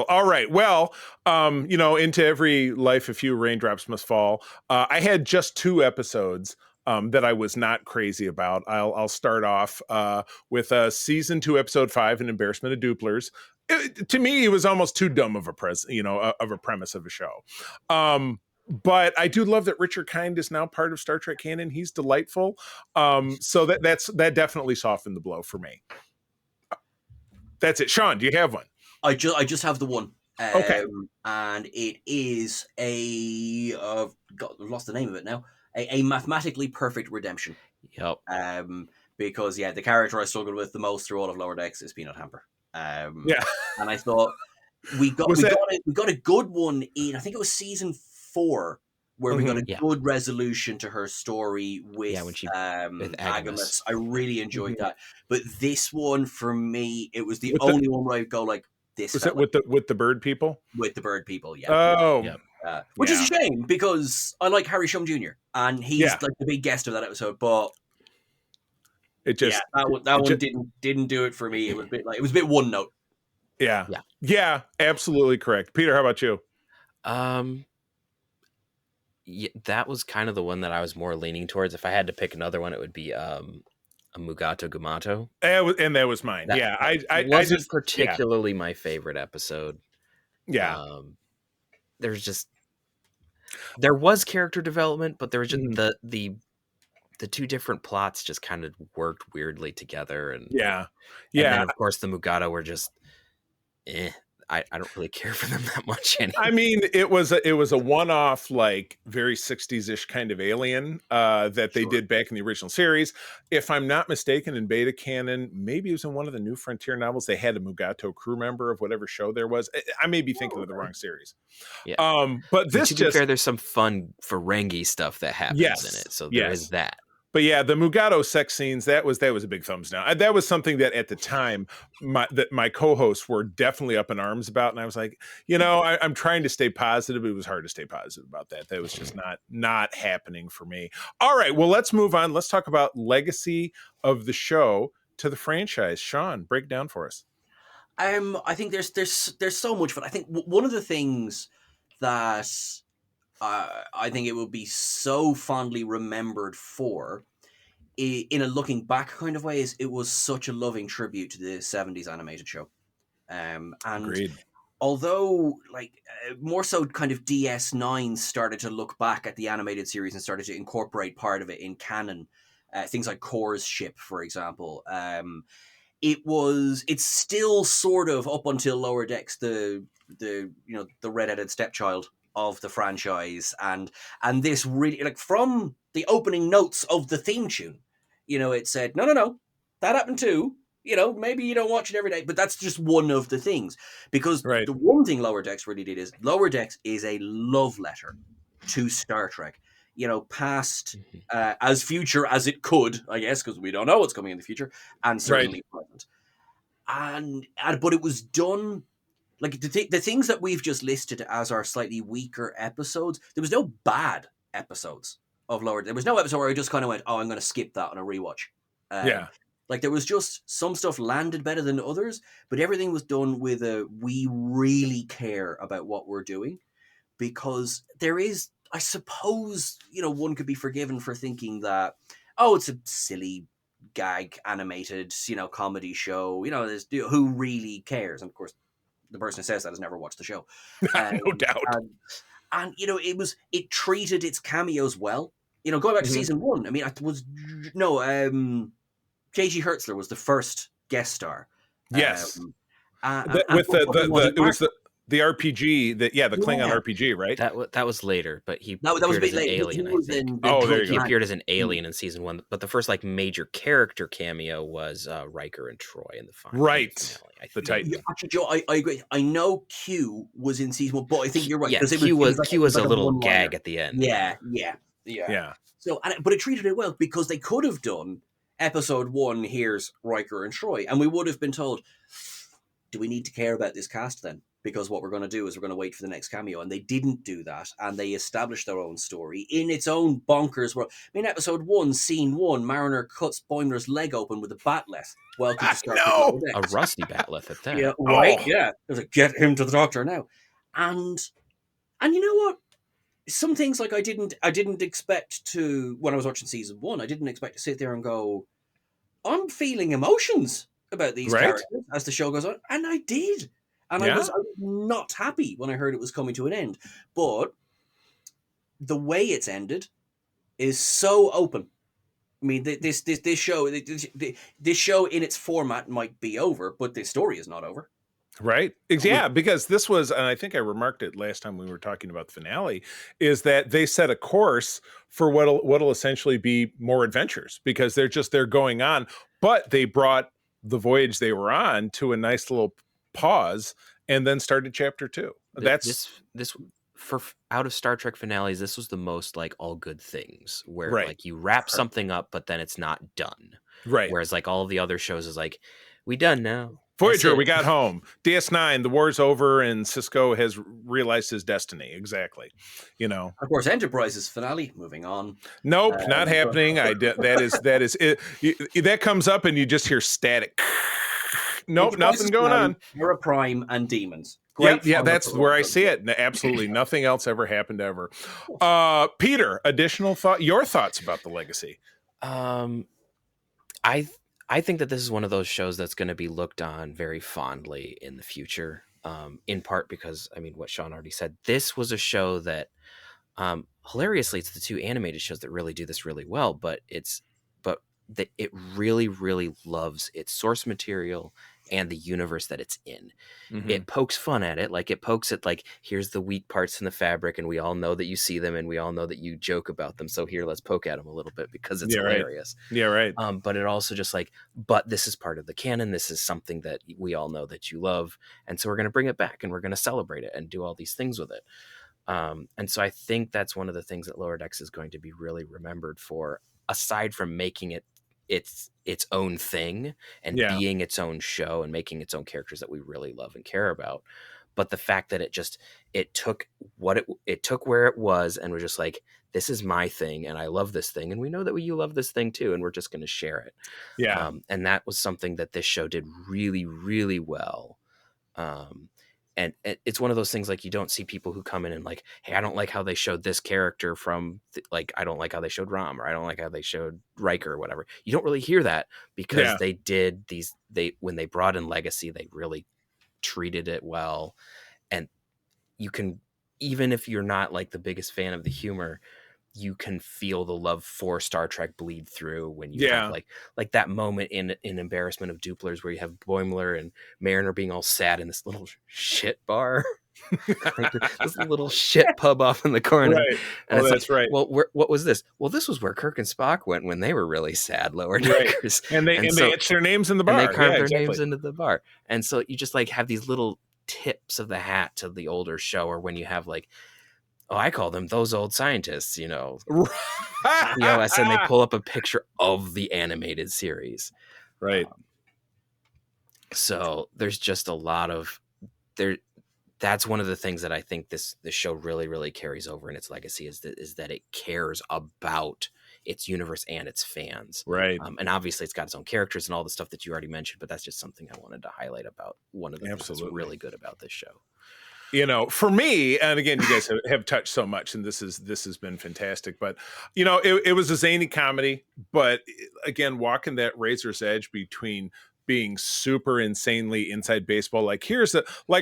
All right. Well, into every life a few raindrops must fall. I had just 2 episodes that I was not crazy about. I'll start off with season 2, episode 5, An Embarrassment of Duplers. To me, it was almost too dumb of a premise of a show. But I do love that Richard Kind is now part of Star Trek canon. He's delightful. So that definitely softened the blow for me. That's it. Sean, do you have one? I just have the one. Okay. And it is I've lost the name of it now. A mathematically perfect redemption. Yep. Because the character I struggled with the most through all of Lower Decks is Peanut Hamper. And I thought we got a good one in, I think it was season 4, where we got a good resolution to her story with with Agamus. I really enjoyed that. But this one, for me, it was the only one where I go like, this. Was it with the bird people? With the bird people, yeah. Oh. Yeah. Which is a shame, because I like Harry Shum Jr. and he's like the big guest of that episode, but it just that one didn't do it for me. It was a bit one note. Yeah, absolutely correct. Peter, how about you? That was kind of the one that I was more leaning towards. If I had to pick another one, it would be a Mugato Gumato. And that was mine. I wasn't particularly my favorite episode. There was character development, but there was just the 2 different plots just kind of worked weirdly together, and then of course the Mugato were just I don't really care for them that much anymore. I mean, it was a one-off, like very 60s-ish kind of alien that they did back in the original series. If I'm not mistaken, in beta canon, maybe it was in one of the New Frontier novels, they had a Mugato crew member of whatever show there was. I may be thinking of the wrong series. But this, to be fair, there's some fun Ferengi stuff that happens in it, so there is that. But the Mugato sex scenes, that was a big thumbs down. That was something that at the time my co-hosts were definitely up in arms about, and I was like, I'm trying to stay positive. It was hard to stay positive about that. That was just not happening for me. All right, well, let's move on. Let's talk about legacy of the show to the franchise. Sean, break it down for us. I think there's so much fun. I think one of the things that I think it will be so fondly remembered for, in a looking back kind of way, is it was such a loving tribute to the 70s animated show. And Agreed. Although, more so kind of DS9 started to look back at the animated series and started to incorporate part of it in canon, things like Kor's ship, for example, it's still sort of, up until Lower Decks, the redheaded stepchild of the franchise, and this really, from the opening notes of the theme tune, it said, no, that happened too, maybe you don't watch it every day, but that's just one of the things. Because Right. the one thing Lower Decks really did is Lower Decks is a love letter to Star Trek. Past as future as it could, I guess, because we don't know what's coming in the future, and certainly present. And but it was done like the things that we've just listed as our slightly weaker episodes. There was no bad episodes of Lower. There was no episode where I just kind of went, "Oh, I'm going to skip that on a rewatch." Yeah. Like there was just some stuff landed better than others, but everything was done with we really care about what we're doing, because there is, I suppose, one could be forgiven for thinking that, oh, it's a silly gag animated, comedy show. There's who really cares? And of course, the person who says that has never watched the show. No doubt. And it treated its cameos well. Going back to Mhm. season 1, I mean, J.G. Hertzler was the first guest star. Yes. With It was the RPG the Klingon RPG, right? That was later, but he that was appeared a bit as an late. alien. He was I think. in There you He go. appeared as an alien in season 1, but the first major character cameo was Riker and Troy in the final Right. finale. I The think. Titan. Actually, Joe, I agree. I know Q was in season 1, but I think you're right. Yeah, 'cause Q was like a little one-liner. gag at the end. Yeah. So, but it treated it well, because they could have done episode 1. Here's Riker and Troy, and we would have been told, do we need to care about this cast then? Because what we're going to do is we're going to wait for the next cameo. And they didn't do that. And they established their own story in its own bonkers world. I mean, episode 1, scene 1, Mariner cuts Boimler's leg open with a batleth. Welcome to Star Trek Lower A Decks. rusty batleth at that. Yeah, right. Oh. Yeah. It was like, get him to the doctor now. And you know what? Some things I didn't expect to, when I was watching season 1, I didn't expect to sit there and go, I'm feeling emotions about these characters as the show goes on. And I did. And I was not happy when I heard it was coming to an end. But the way it's ended is so open. I mean, this show in its format might be over, but the story is not over. Right. Yeah, because this was, and I think I remarked it last time we were talking about the finale, is that they set a course for what'll essentially be more adventures, because they're going on, but they brought the voyage they were on to a nice little pause and then started chapter 2. That's this for out of Star Trek finales, this was the most all good things, where Right. you wrap something up, but then it's not done. Right. Whereas all of the other shows is we done now. Voyager, we got home. DS9, the war's over, and Cisco has realized his destiny. Exactly. Of course, Enterprise's finale. Moving on. Nope, not happening. That is it. That comes up, and you just hear static. Nope, nothing going on. Terra Prime and Demons. Yeah, that's where I see it. Absolutely, nothing else ever happened ever. Peter, additional thought. Your thoughts about the legacy? I think that this is one of those shows that's going to be looked on very fondly in the future, in part because, I mean, what Sean already said, this was a show that, hilariously, it's the 2 animated shows that really do this really well, but it really, really loves its source material and the universe that it's in. Mm-hmm. It pokes fun at it. It pokes at here's the weak parts in the fabric, and we all know that you see them, and we all know that you joke about them. So here, let's poke at them a little bit because it's hilarious. Yeah, right. But it also just but this is part of the canon. This is something that we all know that you love. And so we're going to bring it back, and we're going to celebrate it and do all these things with it. And so I think that's one of the things that Lower Decks is going to be really remembered for, aside from making it its own thing and being its own show and making its own characters that we really love and care about. But the fact that it took where it was and was just this is my thing, and I love this thing, and we know that you love this thing too, and we're just going to share it. Yeah. And that was something that this show did really, really well. And it's one of those things you don't see people who come in and hey, I don't like how they showed this character from I don't like how they showed Rom, or I don't like how they showed Riker or whatever. You don't really hear that because they did when they brought in Legacy, they really treated it well. And you can, even if you're not the biggest fan of the humor, you can feel the love for Star Trek bleed through when you have that moment in Embarrassment of Duplers where you have Boimler and Mariner being all sad in this little shit bar. Like this little shit pub off in the corner. Right. And Oh, it's that's like, right. well, what was this? Well, this was where Kirk and Spock went when they were really sad lower Right. deckers. And they etched their names in the and bar. they carved Yeah, their exactly. names into the bar. And so you just like have these little tips of the hat to the older show, or when you have like, oh, I call them those old scientists, you know, EOS, and they pull up a picture of the animated series. Right. So there's just a lot of there. That's one of the things that I think this show really, really carries over in its legacy is that it cares about its universe and its fans. Right. And obviously it's got its own characters and all the stuff that you already mentioned, but that's just something I wanted to highlight about one of the things that's really good about this show. You know, for me, and again, you guys have touched so much, and this has been fantastic. But you know, it was a zany comedy, but again, walking that razor's edge between being super insanely inside baseball. Like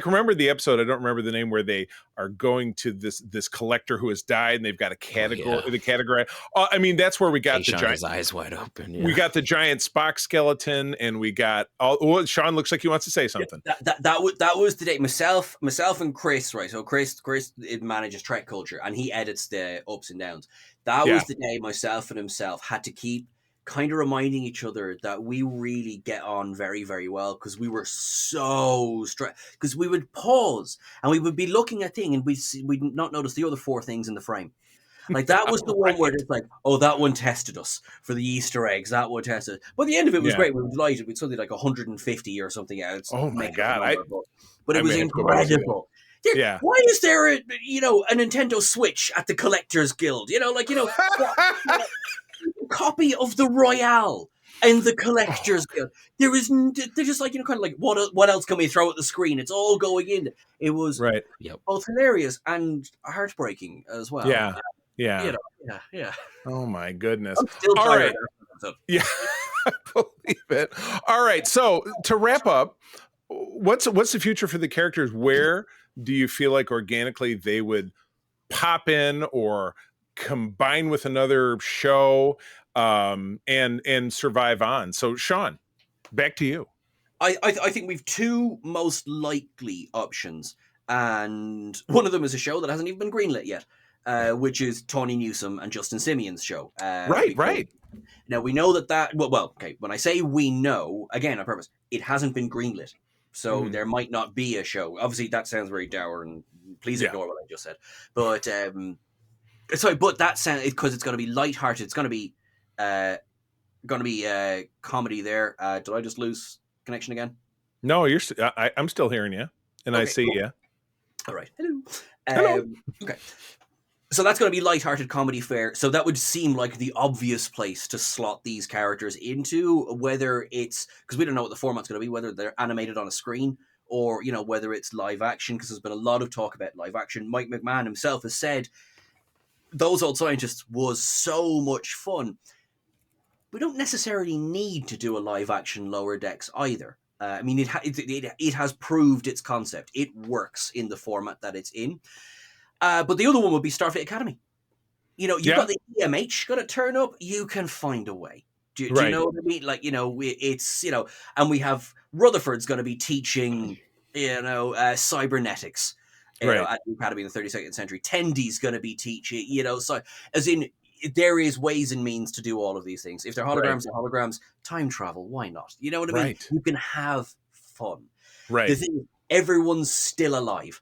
remember the episode? I don't remember the name, where they are going to this collector who has died, and they've got a category. The category. I mean, that's where we got the giant, his eyes wide open. Yeah. We got the giant Spock skeleton, and we got all. Well, Sean looks like he wants to say something. That was the day. Myself and Chris, right? So Chris manages Trek Culture, and he edits the ups and downs. That was the day myself and himself had to keep kind of reminding each other that we really get on very, very well, because we were so stressed. Because we would pause and we would be looking at thing, and we'd not notice the other 4 things in the frame. Like that was the one where it's like, oh, that one tested us for the Easter eggs. That one tested. But the end of it was great. We were delighted with something like 150 or something else. Oh my god! But it was incredible. Why is there a Nintendo Switch at the Collectors Guild? Copy of the Royale and the Collectors Guild. They're just like, kind of like, what else can we throw at the screen? It's all going in. It was both hilarious and heartbreaking as well. Yeah. Oh my goodness. I'm still tired. Yeah, I believe it. All right. So to wrap up, what's the future for the characters? Where do you feel like organically they would pop in or combine with another show and survive on? So Sean, back to you. I think we've 2 most likely options, and one of them is a show that hasn't even been greenlit yet, which is Tawny Newsome and Justin Simeon's show. Right. Now we know that okay, when I say we know, again, on purpose, it hasn't been greenlit. So there might not be a show. Obviously that sounds very dour, and please ignore what I just said. But but that sounds, because it's going to be lighthearted. It's going to be comedy there. Did I just lose connection again? No, I'm still hearing you, and okay, I see you. All right. Hello. Okay. So that's going to be lighthearted comedy fare. So that would seem like the obvious place to slot these characters into, whether it's, because we don't know what the format's going to be, whether they're animated on a screen or, whether it's live action, because there's been a lot of talk about live action. Mike McMahon himself has said, Those Old Scientists was so much fun. We don't necessarily need to do a live action Lower Decks either. I mean, it has proved its concept. It works in the format that it's in. But the other one would be Starfleet Academy. You've got the EMH got to turn up. You can find a way. Do you know what I mean? Like, it's, and we have Rutherford's going to be teaching, cybernetics, at the Academy in the 32nd century. Tendy's going to be teaching, so as in, there is ways and means to do all of these things. If they're holograms, they're holograms. Time travel, why not? You know what I mean? You can have fun. Right. The thing is, everyone's still alive.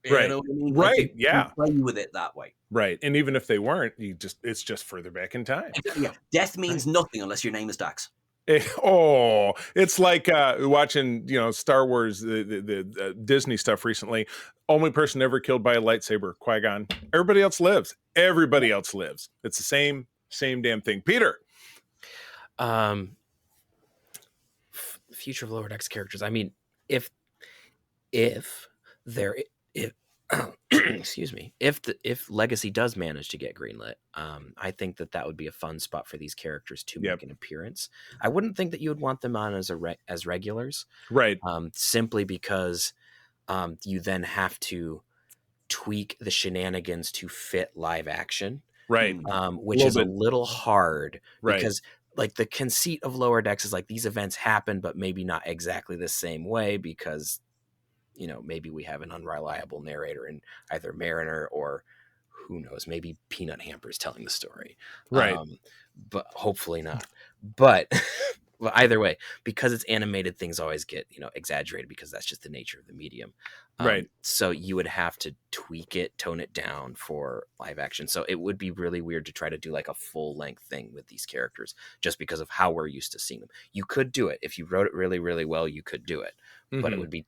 You know what I mean? Right. You play with it that way. Right. And even if they weren't, it's just further back in time. Yeah. Death means nothing unless your name is Dax. It's like watching, Star Wars, the Disney stuff recently. Only person ever killed by a lightsaber, Qui-Gon. Everybody else lives. Everybody else lives. It's the same damn thing. Peter. Future of Lower Decks characters. I mean, if excuse me, if Legacy does manage to get greenlit, I think that would be a fun spot for these characters to make an appearance. I wouldn't think that you would want them on as regulars, right? Simply because you then have to tweak the shenanigans to fit live action, right? Which is a little hard, because like the conceit of Lower Decks is like these events happen, but maybe not exactly the same way, because maybe we have an unreliable narrator in either Mariner or who knows, maybe Peanut Hamper's telling the story. Right. But hopefully not. But well, either way, because it's animated, things always get, exaggerated because that's just the nature of the medium. Right. So you would have to tweak it, tone it down for live action. So it would be really weird to try to do like a full length thing with these characters just because of how we're used to seeing them. You could do it. If you wrote it really, really well, you could do it, but it would be,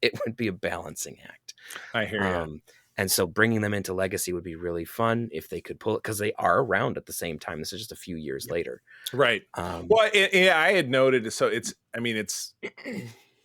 it would be a balancing act. I hear you. And so bringing them into Legacy would be really fun if they could pull it, because they are around at the same time. This is just a few years later. Right. Well, I had noted, so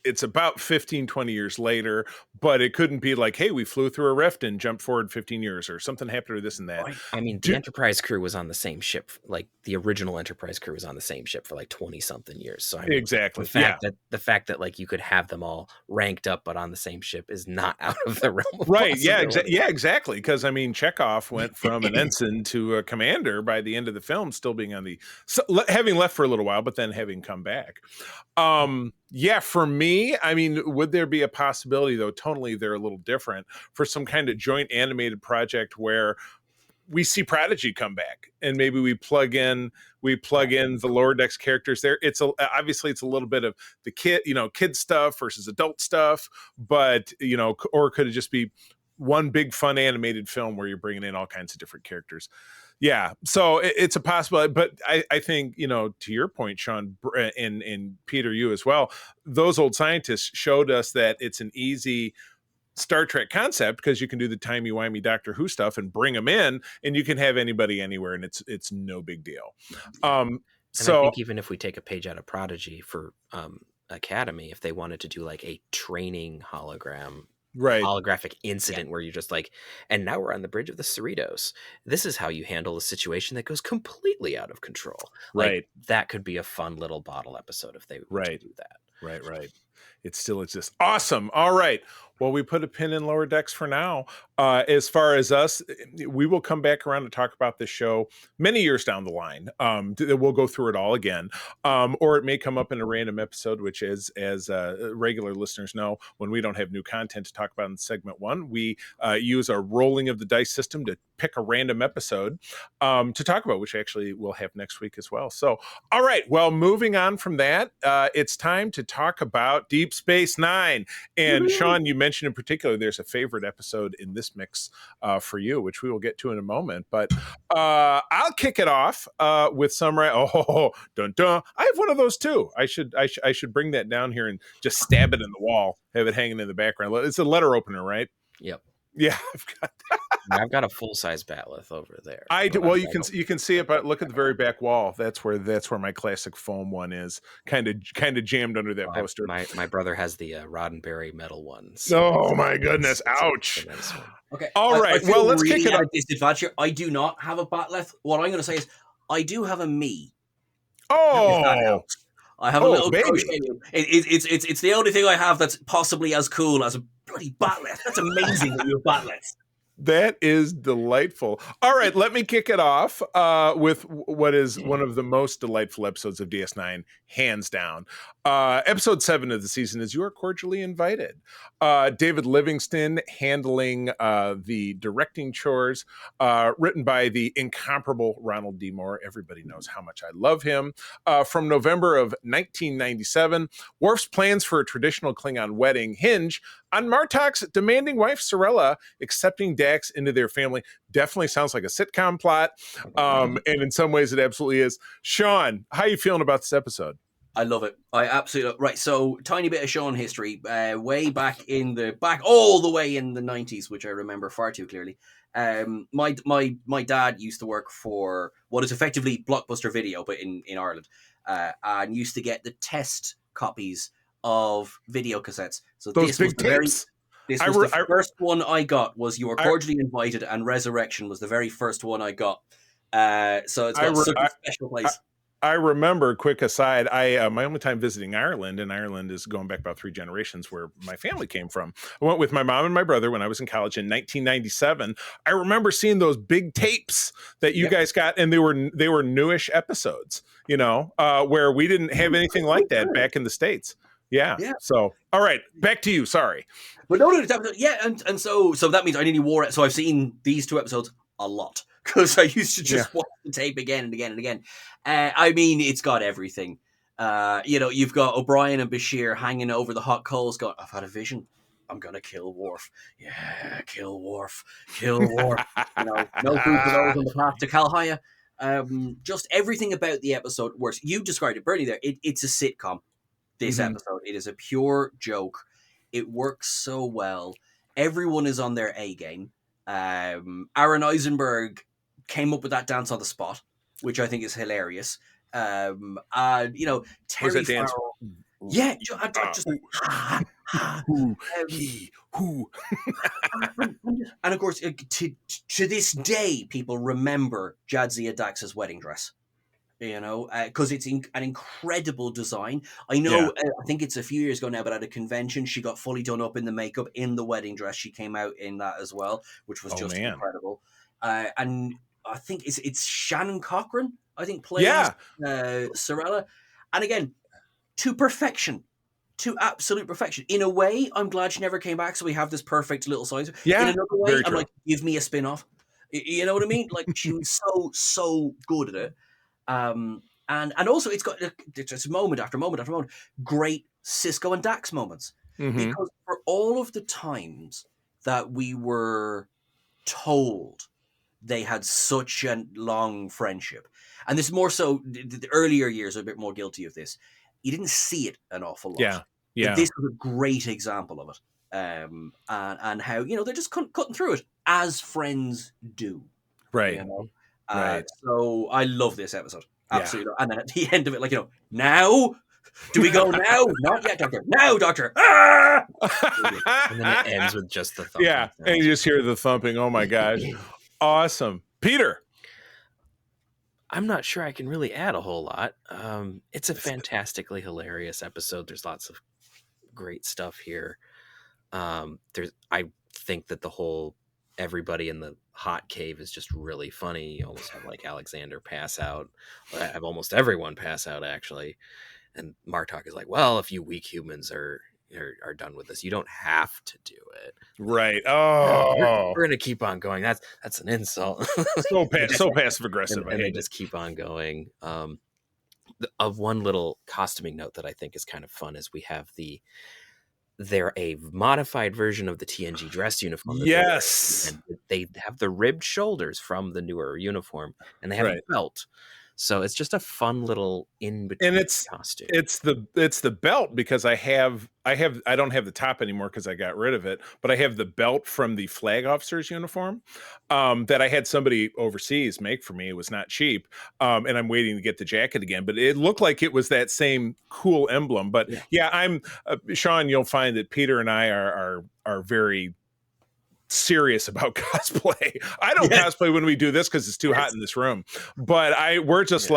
it's about 15, 20 years later, but it couldn't be like, hey, we flew through a rift and jumped forward 15 years or something happened or this and that. I mean, the Enterprise crew was on the same ship. Like the original Enterprise crew was on the same ship for like 20 something years. So I mean, exactly. The fact that like you could have them all ranked up, but on the same ship is not out of the realm of right. Yeah, exactly. Because I mean, Chekhov went from an ensign to a commander by the end of the film, still being on having left for a little while, but then having come back. Yeah, for me, I mean, would there be a possibility, though, tonally they're a little different, for some kind of joint animated project where we see Prodigy come back and maybe we plug in the Lower Decks characters there. Obviously it's a little bit of the kid stuff versus adult stuff, but, or could it just be one big fun animated film where you're bringing in all kinds of different characters? Yeah, so it's a possibility, but I think, to your point, Sean, and Peter, you as well, those old scientists showed us that it's an easy Star Trek concept because you can do the timey-wimey Doctor Who stuff and bring them in, and you can have anybody anywhere, and it's no big deal. And I think even if we take a page out of Prodigy for Academy, if they wanted to do like a training hologram, right, holographic incident where you're just like, and now we're on the bridge of the Cerritos. This is how you handle a situation that goes completely out of control. Right. Like, that could be a fun little bottle episode if they were to do that. Right. It still exists. Awesome. All right. Well, we put a pin in Lower Decks for now. As far as us, we will come back around to talk about this show many years down the line. We'll go through it all again. Or it may come up in a random episode, which is, as regular listeners know, when we don't have new content to talk about in segment one, we use our rolling of the dice system to pick a random episode to talk about, which actually we'll have next week as well. So, all right. Well, moving on from that, it's time to talk about Deep Space Nine. And Sean, you mentioned in particular, there's a favorite episode in this mix for you, which we will get to in a moment. But I'll kick it off with summary. Oh, dun dun! I have one of those too. I should bring that down here and just stab it in the wall, have it hanging in the background. It's a letter opener, right? Yep. Yeah, I've got that. I've got a full size batleth over there. I do. Well, you can see it, but look at the very back wall. That's where my classic foam one is, kind of jammed under that poster. My brother has the Roddenberry metal one. So oh my goodness! Ouch. Okay. All right. Well, let's kick it up. Disadvantage here. I do not have a batleth. What I'm going to say is, I do have a me. Oh. I have a little crochet. It's the only thing I have that's possibly as cool as a bloody batleth. That's amazing that you have batleths. That is delightful. All right, let me kick it off with what is one of the most delightful episodes of DS9, hands down. Episode 7 of the season is You Are Cordially Invited. David Livingston handling the directing chores, written by the incomparable Ronald D. Moore. Everybody knows how much I love him. From November of 1997, Worf's plans for a traditional Klingon wedding hinge on Martok's demanding wife, Sorella, accepting Dax into their family. Definitely sounds like a sitcom plot. And in some ways it absolutely is. Sean, how are you feeling about this episode? I love it. I absolutely right. So tiny bit of Sean history, way back all the way in the 90s, which I remember far too clearly. My dad used to work for what is effectively Blockbuster Video, but in Ireland, and used to get the test copies of video cassettes. So those big tapes. The first one I got was You Are Cordially Invited, and Resurrection was the very first one I got. So it's got such a special place. I remember, quick aside, my only time visiting Ireland, and Ireland is going back about 3 generations where my family came from. I went with my mom and my brother when I was in college in 1997. I remember seeing those big tapes that you guys got, and they were newish episodes, where we didn't have anything like that back in the States. Yeah. Yeah. So, all right, back to you. Sorry. But no, yeah, and so that means I nearly wore it. So I've seen these 2 episodes a lot because I used to just watch the tape again and again and again. I mean, it's got everything. You've got O'Brien and Bashir hanging over the hot coals, going, "I've had a vision. I'm gonna kill Worf. Yeah, kill Worf. Kill Worf. No food for those on the path to Kalhaya." Just everything about the episode works. You described it, Bernie. There, it's a sitcom. This episode, it is a pure joke. It works so well. Everyone is on their A game. Aaron Eisenberg came up with that dance on the spot, which I think is hilarious. Was Terry that dance? Farrell. Yeah, just Who he who. and of course, to this day, people remember Jadzia Dax's wedding dress. Because it's an incredible design. I know, I think it's a few years ago now, but at a convention, she got fully done up in the makeup in the wedding dress. She came out in that as well, which was just incredible. And I think it's Shannon Cochran, I think, plays Sorella. And again, to perfection. To absolute perfection. In a way, I'm glad she never came back, so we have this perfect little size. Yeah, in another way, I'm true. like, give me a spin-off. You know what I mean? Like, she was so good at it. And also it's got just moment after moment after moment, great Cisco and Dax moments. Because for all of the times that we were told they had such a long friendship, and this more so the earlier years are a bit more guilty of this, you didn't see it an awful lot. But this was a great example of it. And how they're just cutting through it as friends do. Right. Right. So I love this episode. Absolutely. And then at the end of it, now? Do we go now? Not yet, Doctor. Now, Doctor. Ah! And then it ends with just the thumping. Yeah. And you just hear the thumping. Oh my gosh. Awesome. Peter. I'm not sure I can really add a whole lot. It's a fantastically hilarious episode. There's lots of great stuff here. I think that the whole everybody in the hot cave is just really funny. You almost have Alexander pass out. I have almost everyone pass out, actually. And Martok is like, well, if you weak humans are done with this, you don't have to do it. Right. Oh, we're gonna keep on going. That's an insult. so passive aggressive. And they just keep on going. Of one little costuming note that I think is kind of fun is we have they're a modified version of the TNG dress uniform. Yes. And they have the ribbed shoulders from the newer uniform, and they have a belt. So it's just a fun little in between costume. It's the belt, because I don't have the top anymore because I got rid of it, but I have the belt from the flag officer's uniform that I had somebody overseas make for me. It was not cheap, and I'm waiting to get the jacket again. But it looked like it was that same cool emblem. But I'm Sean. You'll find that Peter and I are very serious about cosplay. I don't cosplay when we do this because it's too hot in this room, but we're just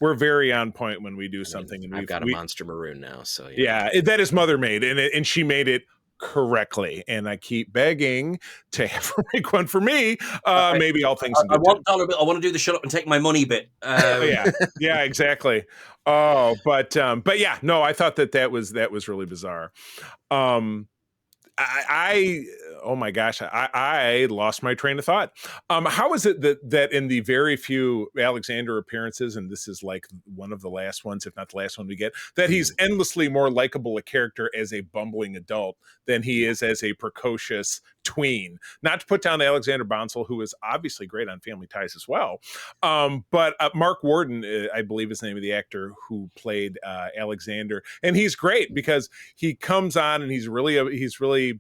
we're very on point when we do something. And I've got a monster maroon now, so that is mother made, and she made it correctly, and I keep begging to have her make one for me. Maybe all things. I want dollar bill. I want to do the shut up and take my money bit. Yeah, exactly. Oh, but yeah, no, I thought that was really bizarre. Oh my gosh, I lost my train of thought. How is it that in the very few Alexander appearances, and this is like one of the last ones, if not the last one we get, that he's endlessly more likable a character as a bumbling adult than he is as a precocious tween? Not to put down Alexander Bonsall, who is obviously great on Family Ties as well, but Mark Warden, I believe is the name of the actor who played Alexander, and he's great because he comes on and he's really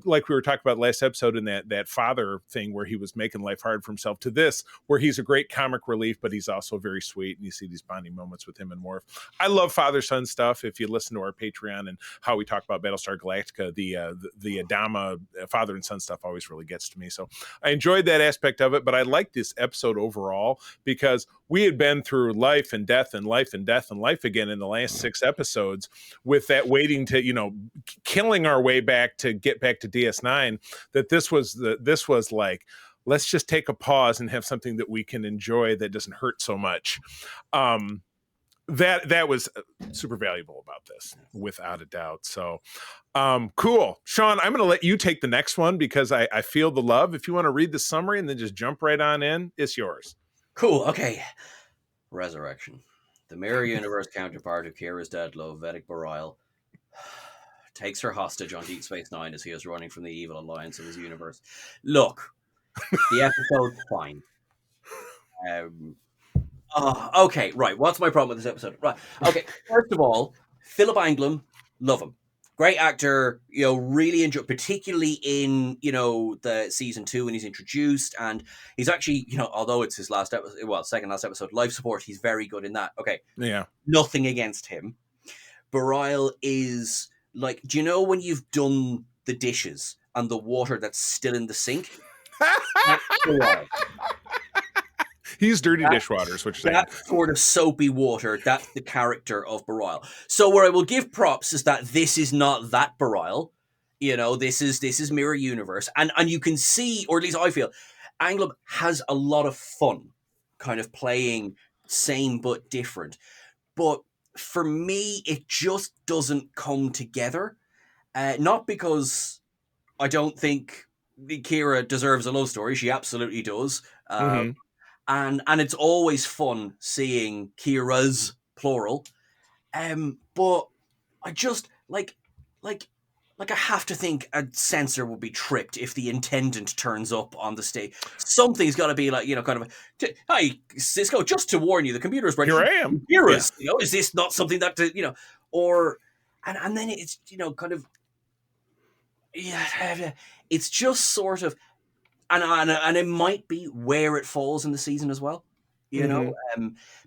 like we were talking about last episode in that father thing where he was making life hard for himself, to this where he's a great comic relief, but he's also very sweet, and you see these bonding moments with him and Worf. I love father-son stuff. If you listen to our Patreon and how we talk about Battlestar Galactica, the Adama father and son stuff always really gets to me. So I enjoyed that aspect of it, but I liked this episode overall because we had been through life and death and life and death and life again in the last 6 episodes, with that waiting to, killing our way back to get back to DS9, that this was like, let's just take a pause and have something that we can enjoy that doesn't hurt so much. that was super valuable about this, without a doubt. So cool. Sean, I'm going to let you take the next one because I feel the love. If you want to read the summary and then just jump right on in, it's yours. Cool. Okay. Resurrection. The Mirror Universe counterpart of Kira's dead love, Vedic Boreal, takes her hostage on Deep Space Nine as he is running from the evil alliance of his universe. Look, the episode's fine. Okay, right. What's my problem with this episode? Right. Okay. First of all, Philip Anglum, love him. Great actor, really enjoy, particularly in, the season 2 when he's introduced. And he's actually, although it's his last episode, second last episode, life support, he's very good in that. Okay. Yeah. Nothing against him. Boreal is like, do you know when you've done the dishes and the water that's still in the sink? That's Boreal. He's dirty dishwater, is what you're saying. That sort of soapy water, that's the character of Boreal. So where I will give props is that this is not that Boreal. This is Mirror Universe. And you can see, or at least I feel, Anglum has a lot of fun kind of playing same but different. But for me, it just doesn't come together. Not because I don't think Kira deserves a love story. She absolutely does. And it's always fun seeing Kira's plural. But I just like I have to think a censor would be tripped if the intendant turns up on the stage. Something's got to be like, kind of, hi, Cisco, just to warn you, the computer's ready. Here I am. Kira's, is this not something that, or, and then it's, kind of, it's just sort of, and it might be where it falls in the season as well,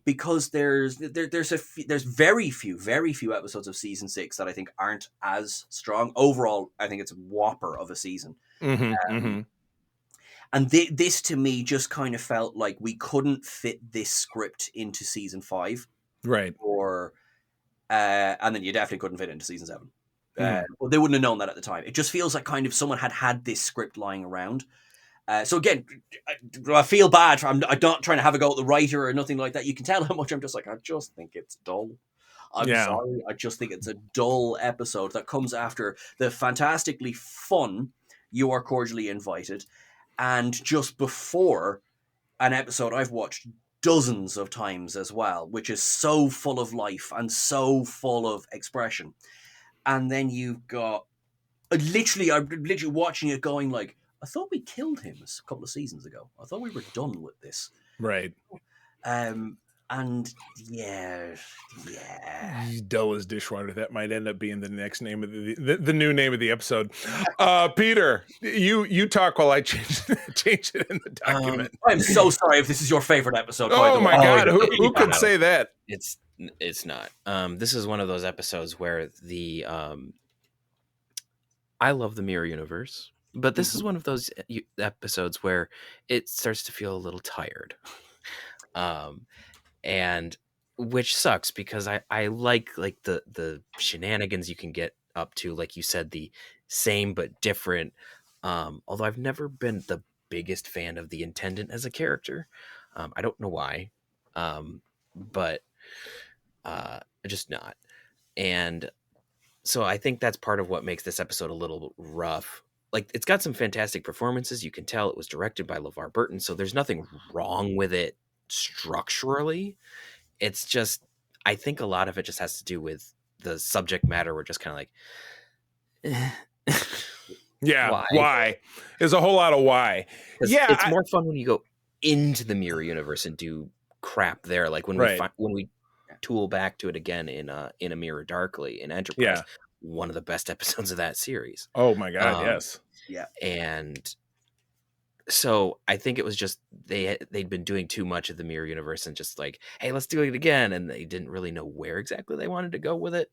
because there's very few episodes of season 6 that I think aren't as strong. Overall, I think it's a whopper of a season. And this to me just kind of felt like we couldn't fit this script into season 5, right? Or and then you definitely couldn't fit it into season 7. Well, they wouldn't have known that at the time. It just feels like kind of someone had this script lying around. So again, I feel bad. I'm not trying to have a go at the writer or nothing like that. You can tell how much I'm just like, I just think it's dull. I'm sorry. I just think it's a dull episode that comes after the fantastically fun You Are Cordially Invited, and just before an episode I've watched dozens of times as well, which is so full of life and so full of expression. And then you've got I'm literally watching it going like, I thought we killed him a couple of seasons ago. I thought we were done with this. Right. And yeah. Dull as dishwater. That might end up being the next name of the new name of the episode. Peter, you talk while I change it in the document. I'm so sorry if this is your favorite episode. Oh my God. Who could say that? It's not. This is one of those episodes where I love the Mirror Universe. But this is one of those episodes where it starts to feel a little tired. And which sucks because I like the shenanigans you can get up to, like you said, the same but different. Although I've never been the biggest fan of the Intendant as a character. I don't know why. But just not. And so I think that's part of what makes this episode a little rough. Like, it's got some fantastic performances. You can tell it was directed by LeVar Burton, so there's nothing wrong with it structurally. It's just, I think a lot of it just has to do with the subject matter. We're just kind of like, yeah, why? There's a whole lot of why. Yeah, it's more fun when you go into the Mirror Universe and do crap there. Like when we tool back to it again in A Mirror Darkly in Enterprise. Yeah. One of the best episodes of that series. Oh my God, yes. Yeah. And so I think it was just they'd been doing too much of the Mirror Universe and just like, hey, let's do it again. And they didn't really know where exactly they wanted to go with it,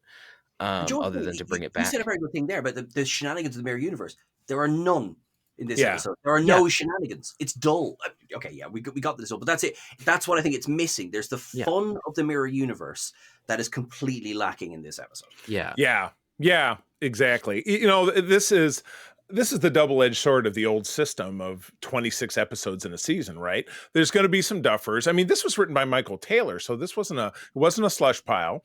other than to bring it back. You said a very good thing there, but the shenanigans of the Mirror Universe, there are none in this episode. There are no shenanigans. It's dull. Okay, yeah, we got this up, but that's it. That's what I think it's missing. There's the fun of the Mirror Universe that is completely lacking in this episode. Yeah, exactly. This is this is the double-edged sword of the old system of 26 episodes in a season, right? There's going to be some duffers. I mean, this was written by Michael Taylor, so this wasn't a slush pile.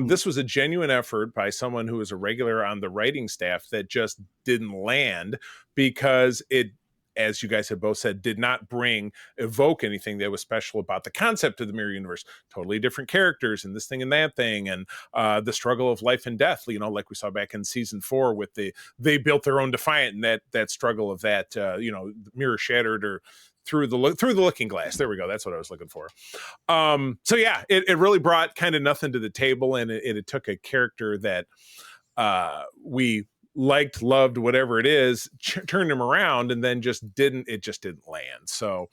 This was a genuine effort by someone who was a regular on the writing staff that just didn't land because it, as you guys had both said, did not evoke anything that was special about the concept of the mirror universe. Totally different characters and this thing and that thing, and the struggle of life and death, like we saw back in season 4 with they built their own Defiant, and that struggle of that, mirror shattered or through the looking glass. There we go. That's what I was looking for. So yeah, it really brought kind of nothing to the table, and it took a character that we liked, loved, whatever it is, turned him around, and then just didn't land. So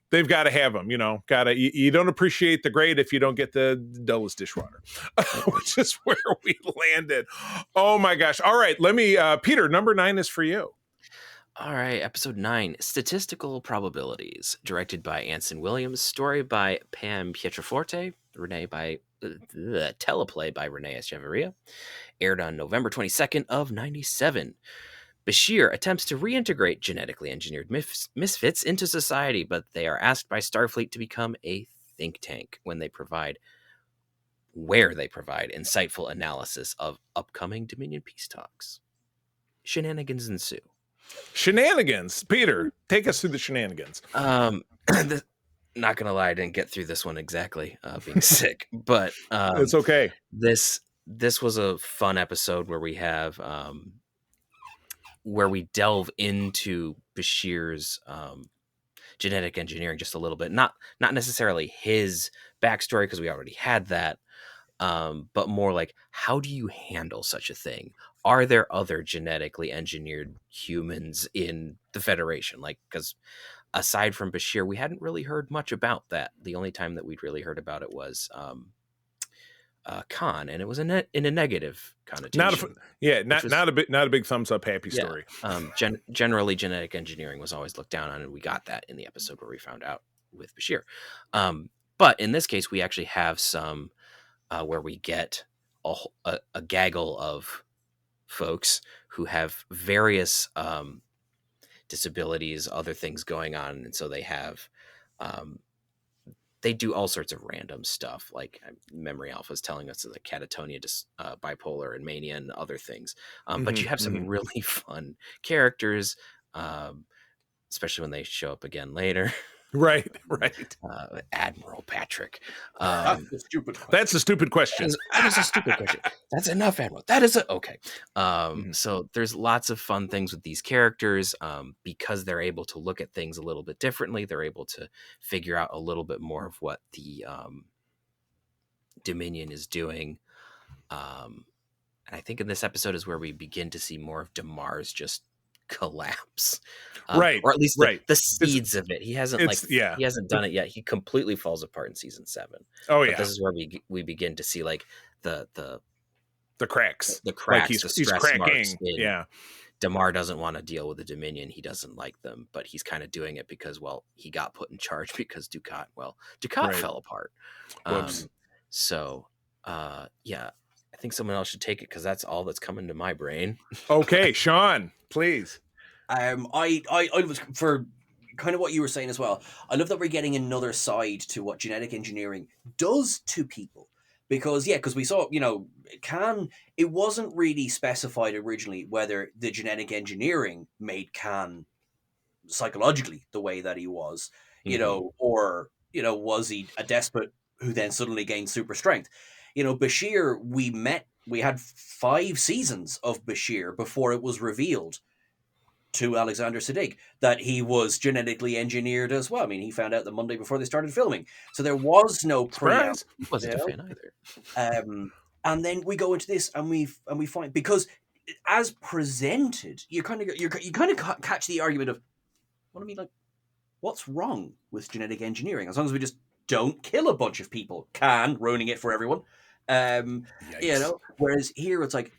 they've got to have him, you don't appreciate the great if you don't get the dullest dishwater, which is where we landed. Oh my gosh. All right, let me Peter, number 9 is for you. All right, episode 9, Statistical Probabilities, directed by Anson Williams, story by Pam Pietroforte, teleplay by Renee Echeverria, aired on November 22nd of 97. Bashir attempts to reintegrate genetically engineered misfits into society, but they are asked by Starfleet to become a think tank where they provide insightful analysis of upcoming Dominion peace talks. Shenanigans ensue. Shenanigans. Peter, take us through the shenanigans. Not gonna lie, I didn't get through this one exactly, being sick, but it's okay. This was a fun episode where we have where we delve into Bashir's genetic engineering just a little bit, not necessarily his backstory because we already had that, but more like, how do you handle such a thing? Are there other genetically engineered humans in the Federation? Like, because aside from Bashir, we hadn't really heard much about that. The only time that we'd really heard about it was Khan, and it was in a negative connotation. Not a big thumbs up happy story. Generally, genetic engineering was always looked down on, and we got that in the episode where we found out with Bashir. But in this case, we actually have some where we get a gaggle of folks who have various disabilities, other things going on, and so they have they do all sorts of random stuff, like Memory Alpha is telling us the catatonia, bipolar, and mania, and other things. But you have some really fun characters, especially when they show up again later. Right. Admiral Patrick. That's a stupid question. That is a stupid question. That's enough, Admiral. That is okay. So there's lots of fun things with these characters because they're able to look at things a little bit differently. They're able to figure out a little bit more of what the Dominion is doing. And I think in this episode is where we begin to see more of Damar's just collapse, right, or at least the seeds of it. He hasn't he hasn't done it yet. He completely falls apart in season 7. But this is where we begin to see like the cracks, like he's the stress cracking. Marks Damar doesn't want to deal with the Dominion. He doesn't like them, but he's kind of doing it because, well, he got put in charge because Dukat fell apart. I think someone else should take it because that's all that's coming to my brain. Okay, Sean, please. I was, for kind of what you were saying as well, I love that we're getting another side to what genetic engineering does to people. Because we saw, Khan, it wasn't really specified originally whether the genetic engineering made Khan psychologically the way that he was, or, was he a despot who then suddenly gained super strength? Bashir, we had 5 seasons of Bashir before it was revealed to Alexander Siddig that he was genetically engineered as well. I mean, he found out the Monday before they started filming. So there was no surprise. He wasn't a fan either. And then we go into this and we find, because as presented, you kind of catch the argument of, what's wrong with genetic engineering? As long as we just don't kill a bunch of people, ruining it for everyone. Whereas here it's like,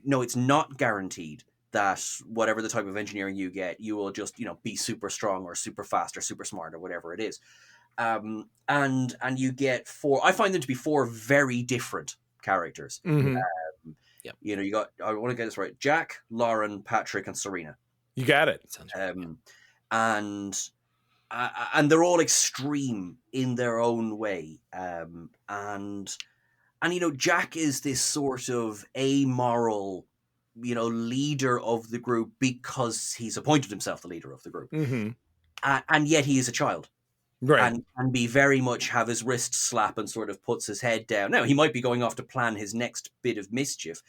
no, it's not guaranteed that whatever the type of engineering you get, you will just, be super strong or super fast or super smart or whatever it is. And you get 4, I find them to be 4 very different characters. Yep. You know, you got, I want to get this right, Jack, Lauren, Patrick, and Serena. You got it. Sounds right. And they're all extreme in their own way. And you know, Jack is this sort of amoral, you know, leader of the group because he's appointed himself the leader of the group. Mm-hmm. And yet he is a child. Right. And can be very much have his wrist slap and sort of puts his head down. Now, he might be going off to plan his next bit of mischief,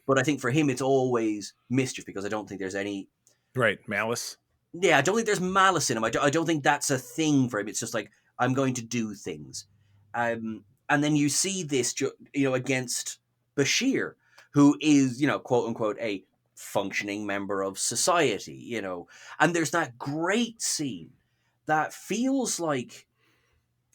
but I think for him it's always mischief, because I don't think there's any... Right. Malice. Yeah, I don't think there's malice in him. I don't think that's a thing for him. It's just like, I'm going to do things. And then you see this, you know, against Bashir, who is, you know, quote unquote, a functioning member of society, you know. And there's that great scene that feels like,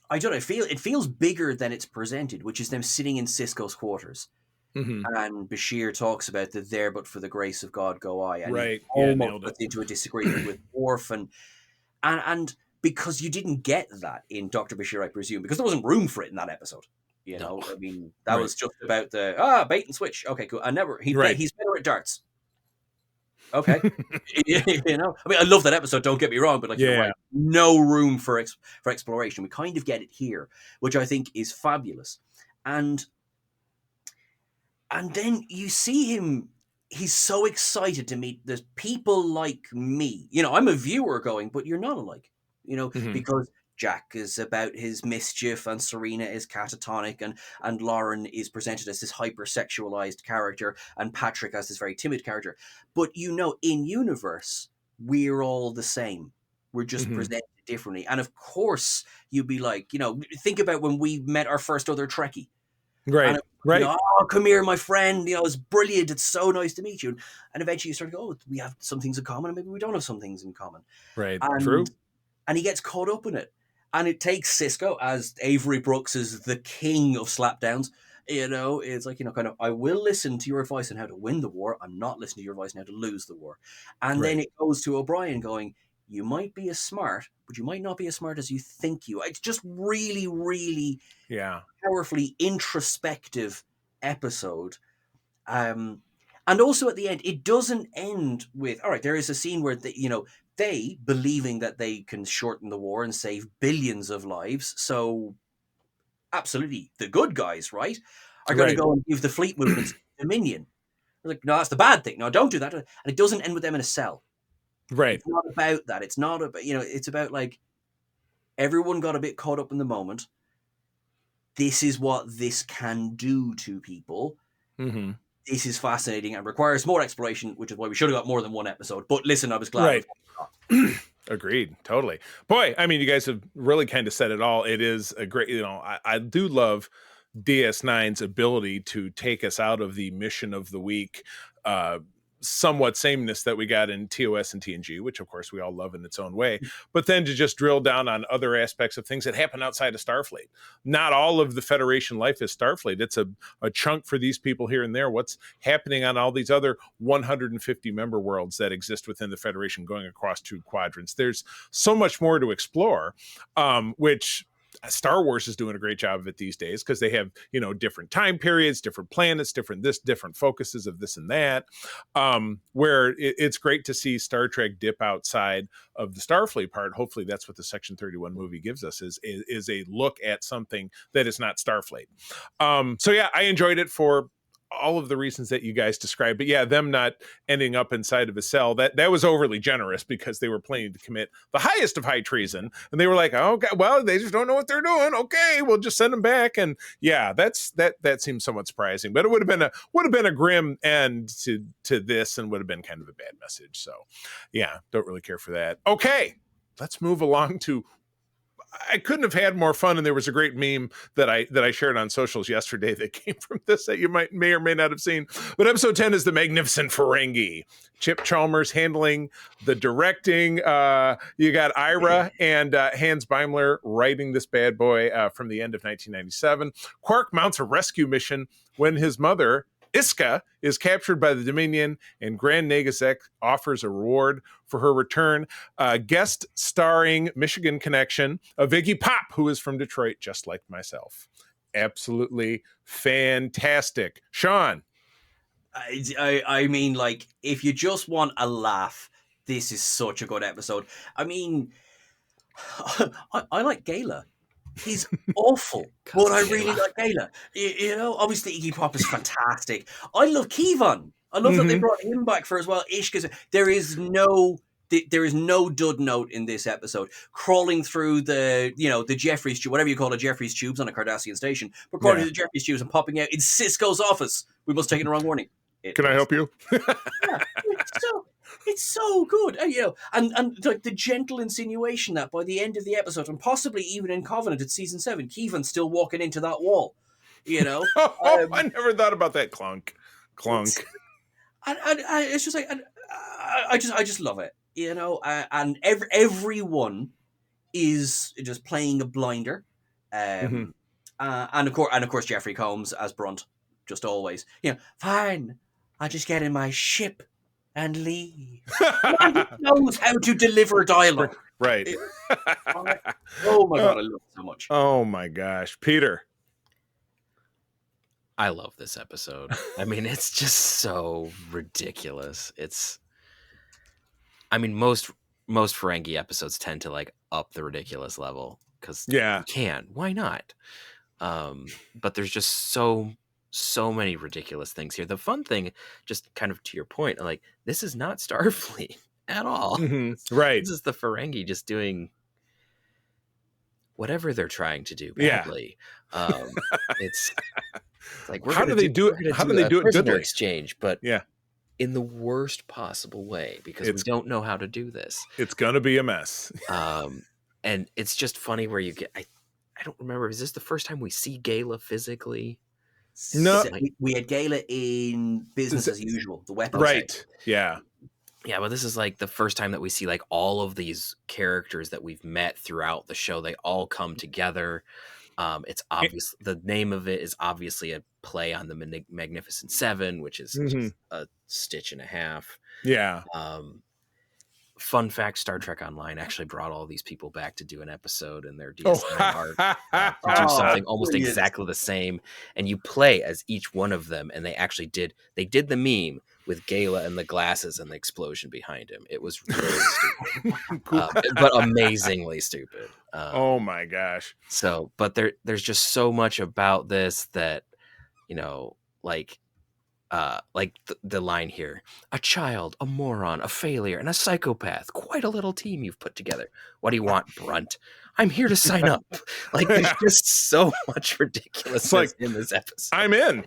I don't know, it feels bigger than it's presented, which is them sitting in Cisco's quarters. Mm-hmm. And Bashir talks about the "there but for the grace of God go I," and Right. he Yeah, almost nailed gets it. into a disagreement with Worf, and because you didn't get that in Dr. Bashir, I presume, because there wasn't room for it in that episode. You know, I mean, that Right. was just about the bait and switch. Okay, cool. He's better at darts. Okay, you know, I mean, I love that episode. Don't get me wrong, but like, you're right, no room for exploration. We kind of get it here, which I think is fabulous, and then you see him. He's so excited to meet the people like me. You know, I'm a viewer going, but you're not alike. You know, Mhm. because Jack is about his mischief, and Serena is catatonic, and Lauren is presented as this hypersexualized character, and Patrick as this very timid character. But you know, in universe, we're all the same. We're just Mhm. presented differently. And of course, you'd be like, you know, think about when we met our first other Trekkie. Right. And Right. you know, oh, come here, my friend. You know, it's brilliant. It's so nice to meet you. And eventually you start to go, oh, we have some things in common, and maybe we don't have some things in common. Right. And, True. And he gets caught up in it. And it takes Cisco, as Avery Brooks is the king of slapdowns. You know, it's like, you know, kind of, I will listen to your advice on how to win the war. I'm not listening to your advice on how to lose the war. And then it goes to O'Brien going, you might be as smart, but you might not be as smart as you think you are. It's just really, really powerfully introspective episode. And also at the end, it doesn't end with, all right, there is a scene where they believing that they can shorten the war and save billions of lives. So absolutely, the good guys, right, are going to go and give the fleet movements Dominion. They're like, no, that's the bad thing. No, don't do that. And it doesn't end with them in a cell. Right. It's not about that. It's not about, you know, it's about like everyone got a bit caught up in the moment. This is what this can do to people. Mm-hmm. This is fascinating and requires more exploration, which is why we should have got more than one episode. But listen, I was glad. Agreed. Totally. Boy, I mean, you guys have really kind of said it all. It is a great, you know, I do love DS9's ability to take us out of the mission of the week, somewhat sameness that we got in TOS and TNG, which of course we all love in its own way, but then to just drill down on other aspects of things that happen outside of Starfleet. Not all of the Federation life is Starfleet. It's a chunk for these people here and there. What's happening on all these other 150 member worlds that exist within the Federation going across 2 quadrants. There's so much more to explore, which Star Wars is doing a great job of it these days, because they have, you know, different time periods, different planets, different focuses of this and that, where it's great to see Star Trek dip outside of the Starfleet part. Hopefully that's what the Section 31 movie gives us, is a look at something that is not Starfleet. So yeah, I enjoyed it for all of the reasons that you guys described. But yeah, them not ending up inside of a cell, that was overly generous, because they were planning to commit the highest of high treason, and they were like, oh God, well, they just don't know what they're doing. Okay, we'll just send them back. And yeah, that seems somewhat surprising, but it would have been a grim end to this, and would have been kind of a bad message. So yeah, don't really care for that. Okay, let's move along to, I couldn't have had more fun, and there was a great meme that I shared on socials yesterday that came from this that you may or may not have seen. But episode 10 is the Magnificent Ferengi. Chip Chalmers handling the directing. You got Ira and Hans Beimler writing this bad boy from the end of 1997. Quark mounts a rescue mission when his mother, Iska, is captured by the Dominion, and Grand Nagasek offers a reward for her return. Guest starring Michigan connection of Iggy Pop, who is from Detroit, just like myself. Absolutely fantastic. Sean. I mean, like, if you just want a laugh, this is such a good episode. I mean, I like Gala. He's awful, but I really like Gala. Obviously Iggy Pop is fantastic. I love Kevon. I love that they brought him back for as well. Ish, because there is no dud note in this episode. Crawling through the Jeffries tube, whatever you call it, Jeffries tubes on a Cardassian station, but crawling through the Jeffries tubes and popping out in Cisco's office. We must take in a wrong warning. Can I help you? Yeah, it's so good, and like the gentle insinuation that by the end of the episode, and possibly even in Covenant at season 7, Kevon's still walking into that wall. I never thought about that. Clunk. And it's just like, and I just love it, and everyone is just playing a blinder, and of course Jeffrey Combs as Brunt, just always, fine, I'll just get in my ship and leave. Man knows how to deliver dialogue. Right. Oh my God, I love it so much. Oh my gosh. Peter. I love this episode. I mean, it's just so ridiculous. Most Ferengi episodes tend to like up the ridiculous level because you can. Why not? But there's just so many ridiculous things here. The fun thing, just kind of to your point, like, this is not Starfleet at all. Right. This is the Ferengi just doing whatever they're trying to do badly. It's like, how do they do it? How do they do it goodly? Exchange, but in the worst possible way, because we don't know how to do this. It's gonna be a mess. And it's just funny where you get. I don't remember. Is this the first time we see Gala physically? No, we had Gala in Business as Usual, the weapons. Right. Set. Yeah. Yeah, but this is like the first time that we see like all of these characters that we've met throughout the show. They all come together. It's obvious. The name of it is obviously a play on the Magnificent Seven, which is just a stitch and a half. Yeah. Fun fact: Star Trek Online actually brought all these people back to do an episode in their DS9 art to do something almost exactly the same, and you play as each one of them. And they actually did the meme with Gala and the glasses and the explosion behind him. It was really stupid, but amazingly stupid. Oh my gosh! So, but there's just so much about this that, like the line here: a child, a moron, a failure, and a psychopath. Quite a little team you've put together. What do you want, Brunt? I'm here to sign up. Like, there's just so much ridiculousness in this episode. I'm in.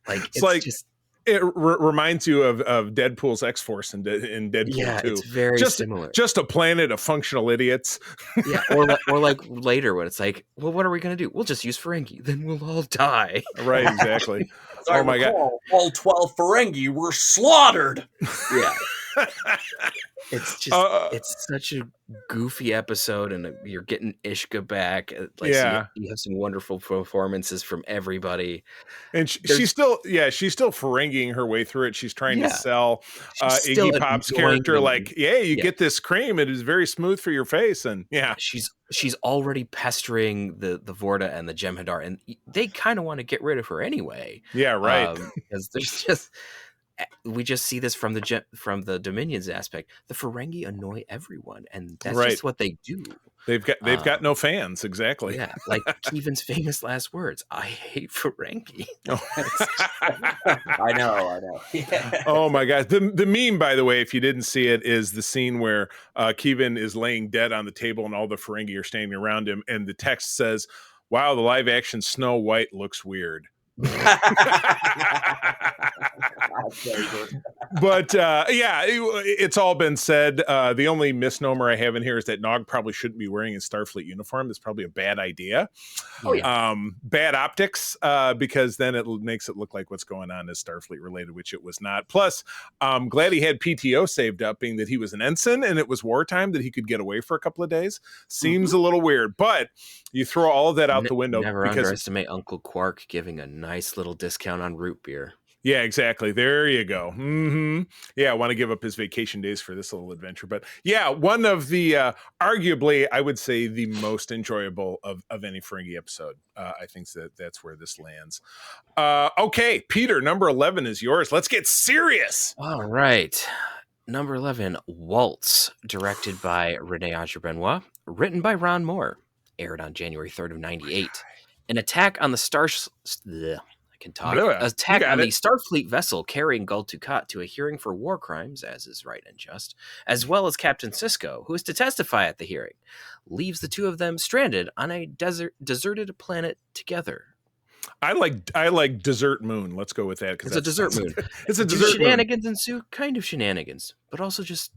It's like just. It reminds you of Deadpool's X-Force in Deadpool 2. It's very similar. Just a planet of functional idiots. Yeah, or like later when it's like, well, what are we going to do? We'll just use Ferengi. Then we'll all die. Right, exactly. Oh my God. All 12 Ferengi were slaughtered. Yeah. It's just it's such a goofy episode, and you're getting Ishka back. So you have some wonderful performances from everybody, and she's still Ferengiing her way through it. She's trying to sell Iggy Pop's character you get this cream, it is very smooth for your face, and she's already pestering the Vorta and the Jem'Hadar, and they kind of want to get rid of her anyway. Yeah, right. Because there's just. We just see this from the Dominion's aspect. The Ferengi annoy everyone, and that's just what they do. They've got no fans, exactly. Yeah, like Kevin's famous last words: "I hate Ferengi." I know. Yeah. Oh my gosh, the meme, by the way, if you didn't see it, is the scene where Kevin is laying dead on the table, and all the Ferengi are standing around him, and the text says, "Wow, the live action Snow White looks weird." Very good. But it's all been said. The only misnomer I have in here is that Nog probably shouldn't be wearing his Starfleet uniform. It's probably a bad idea. Oh, yeah. Bad optics, because then it makes it look like what's going on is Starfleet related, which it was not. Plus, I'm glad he had PTO saved up, being that he was an ensign and it was wartime, that he could get away for a couple of days. Seems a little weird, but you throw all of that out the window. Never underestimate Uncle Quark giving a nice little discount on root beer. Yeah, exactly. There you go. Yeah, I want to give up his vacation days for this little adventure. But yeah, one of the arguably, I would say, the most enjoyable of any Ferengi episode. I think that's where this lands. Okay, Peter, number 11 is yours. Let's get serious. All right. Number 11, Waltz, directed by Rene Benoit, written by Ron Moore, aired on January 3rd of 98. An attack on the You attack got on the it. Starfleet vessel carrying Gul Dukat to a hearing for war crimes, as is right and just, as well as Captain Sisko, who is to testify at the hearing, leaves the two of them stranded on a deserted planet together. I like Desert Moon. Let's go with that. It's a desert moon. It's a desert moon. Shenanigans ensue, kind of shenanigans, but also just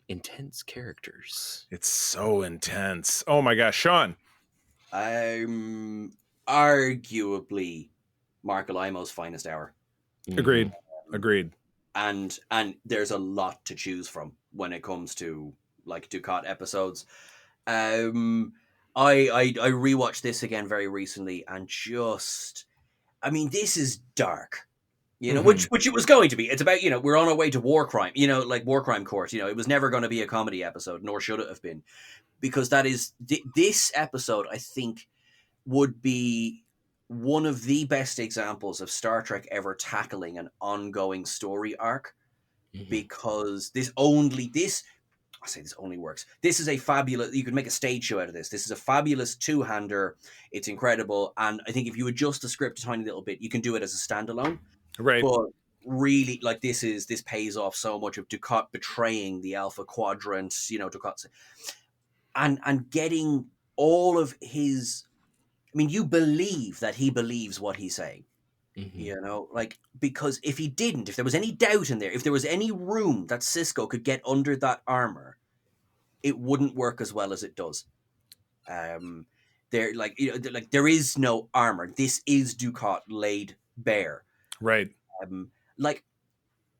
intense characters. It's so intense. Oh my gosh, Sean. Arguably Mark Alimo's finest hour. Agreed. And there's a lot to choose from when it comes to like Dukat episodes. I rewatched this again very recently, and this is dark, which it was going to be. It's about, we're on our way to war crime, like war crime court. It was never going to be a comedy episode, nor should it have been, because that is this episode, I think, would be one of the best examples of Star Trek ever tackling an ongoing story arc, because this only works. This is a fabulous, you could make a stage show out of this. This is a fabulous two-hander. It's incredible. And I think if you adjust the script a tiny little bit, you can do it as a standalone. Right. But really, like, this pays off so much of Dukat betraying the Alpha Quadrant, Dukat, and getting all of his, you believe that he believes what he's saying. Because if he didn't, if there was any doubt in there, if there was any room that Sisko could get under that armor, it wouldn't work as well as it does. There is no armor. This is Dukat laid bare. Right.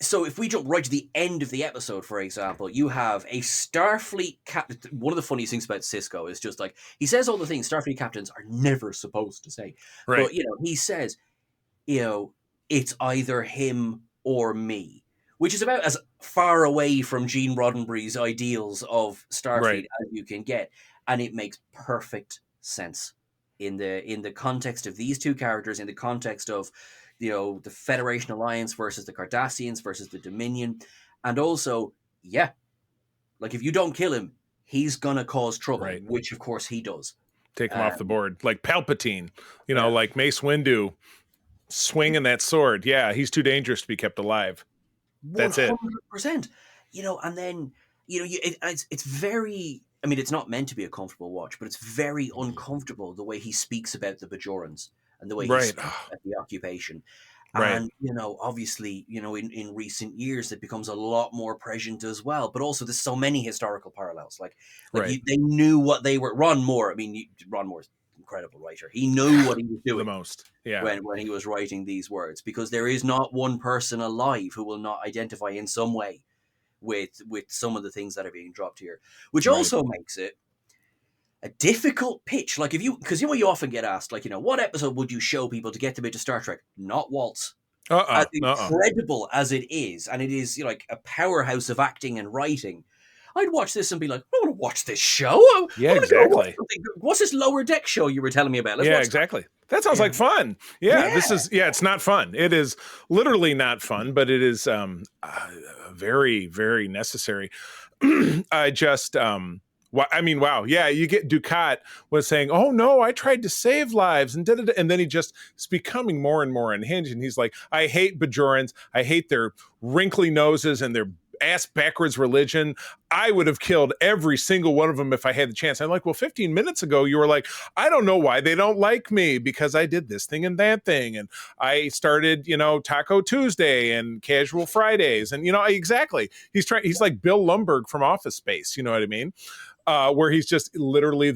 So if we jump right to the end of the episode, for example, you have a Starfleet captain. One of the funniest things about Sisko is just like, he says all the things Starfleet captains are never supposed to say. Right. But, he says, it's either him or me, which is about as far away from Gene Roddenberry's ideals of Starfleet as you can get. And it makes perfect sense in the context of these two characters, in the context of, the Federation Alliance versus the Cardassians versus the Dominion. And also, if you don't kill him, he's going to cause trouble, which of course he does. Take him off the board. Like Palpatine, like Mace Windu swinging that sword. Yeah, he's too dangerous to be kept alive. That's 100%. It. And then, it's very, it's not meant to be a comfortable watch, but it's very uncomfortable the way he speaks about the Bajorans and the way he speaks about the occupation. And, obviously, in recent years, it becomes a lot more prescient as well. But also, there's so many historical parallels. They knew what they were. Ron Moore, Ron Moore's an incredible writer. He knew what he was doing the most. Yeah. When he was writing these words, because there is not one person alive who will not identify in some way with some of the things that are being dropped here, which also makes it a difficult pitch. Like, because you often get asked, what episode would you show people to get them into Star Trek? Not Waltz. As incredible as it is, and it is like a powerhouse of acting and writing, I'd watch this and be like, I want to watch this show. Exactly. What's this Lower Deck show you were telling me about? Exactly. That sounds like fun. This is, it's not fun. It is literally not fun, but it is very, very necessary. I just, wow. Yeah, you get Dukat was saying, oh no, I tried to save lives and and then he just is becoming more and more unhinged. And he's like, I hate Bajorans. I hate their wrinkly noses and their ass backwards religion. I would have killed every single one of them if I had the chance. I'm like, well, 15 minutes ago, you were like, I don't know why they don't like me because I did this thing and that thing. And I started, Taco Tuesday and Casual Fridays. And, exactly. He's like Bill Lumbergh from Office Space. You know what I mean? Where he's just literally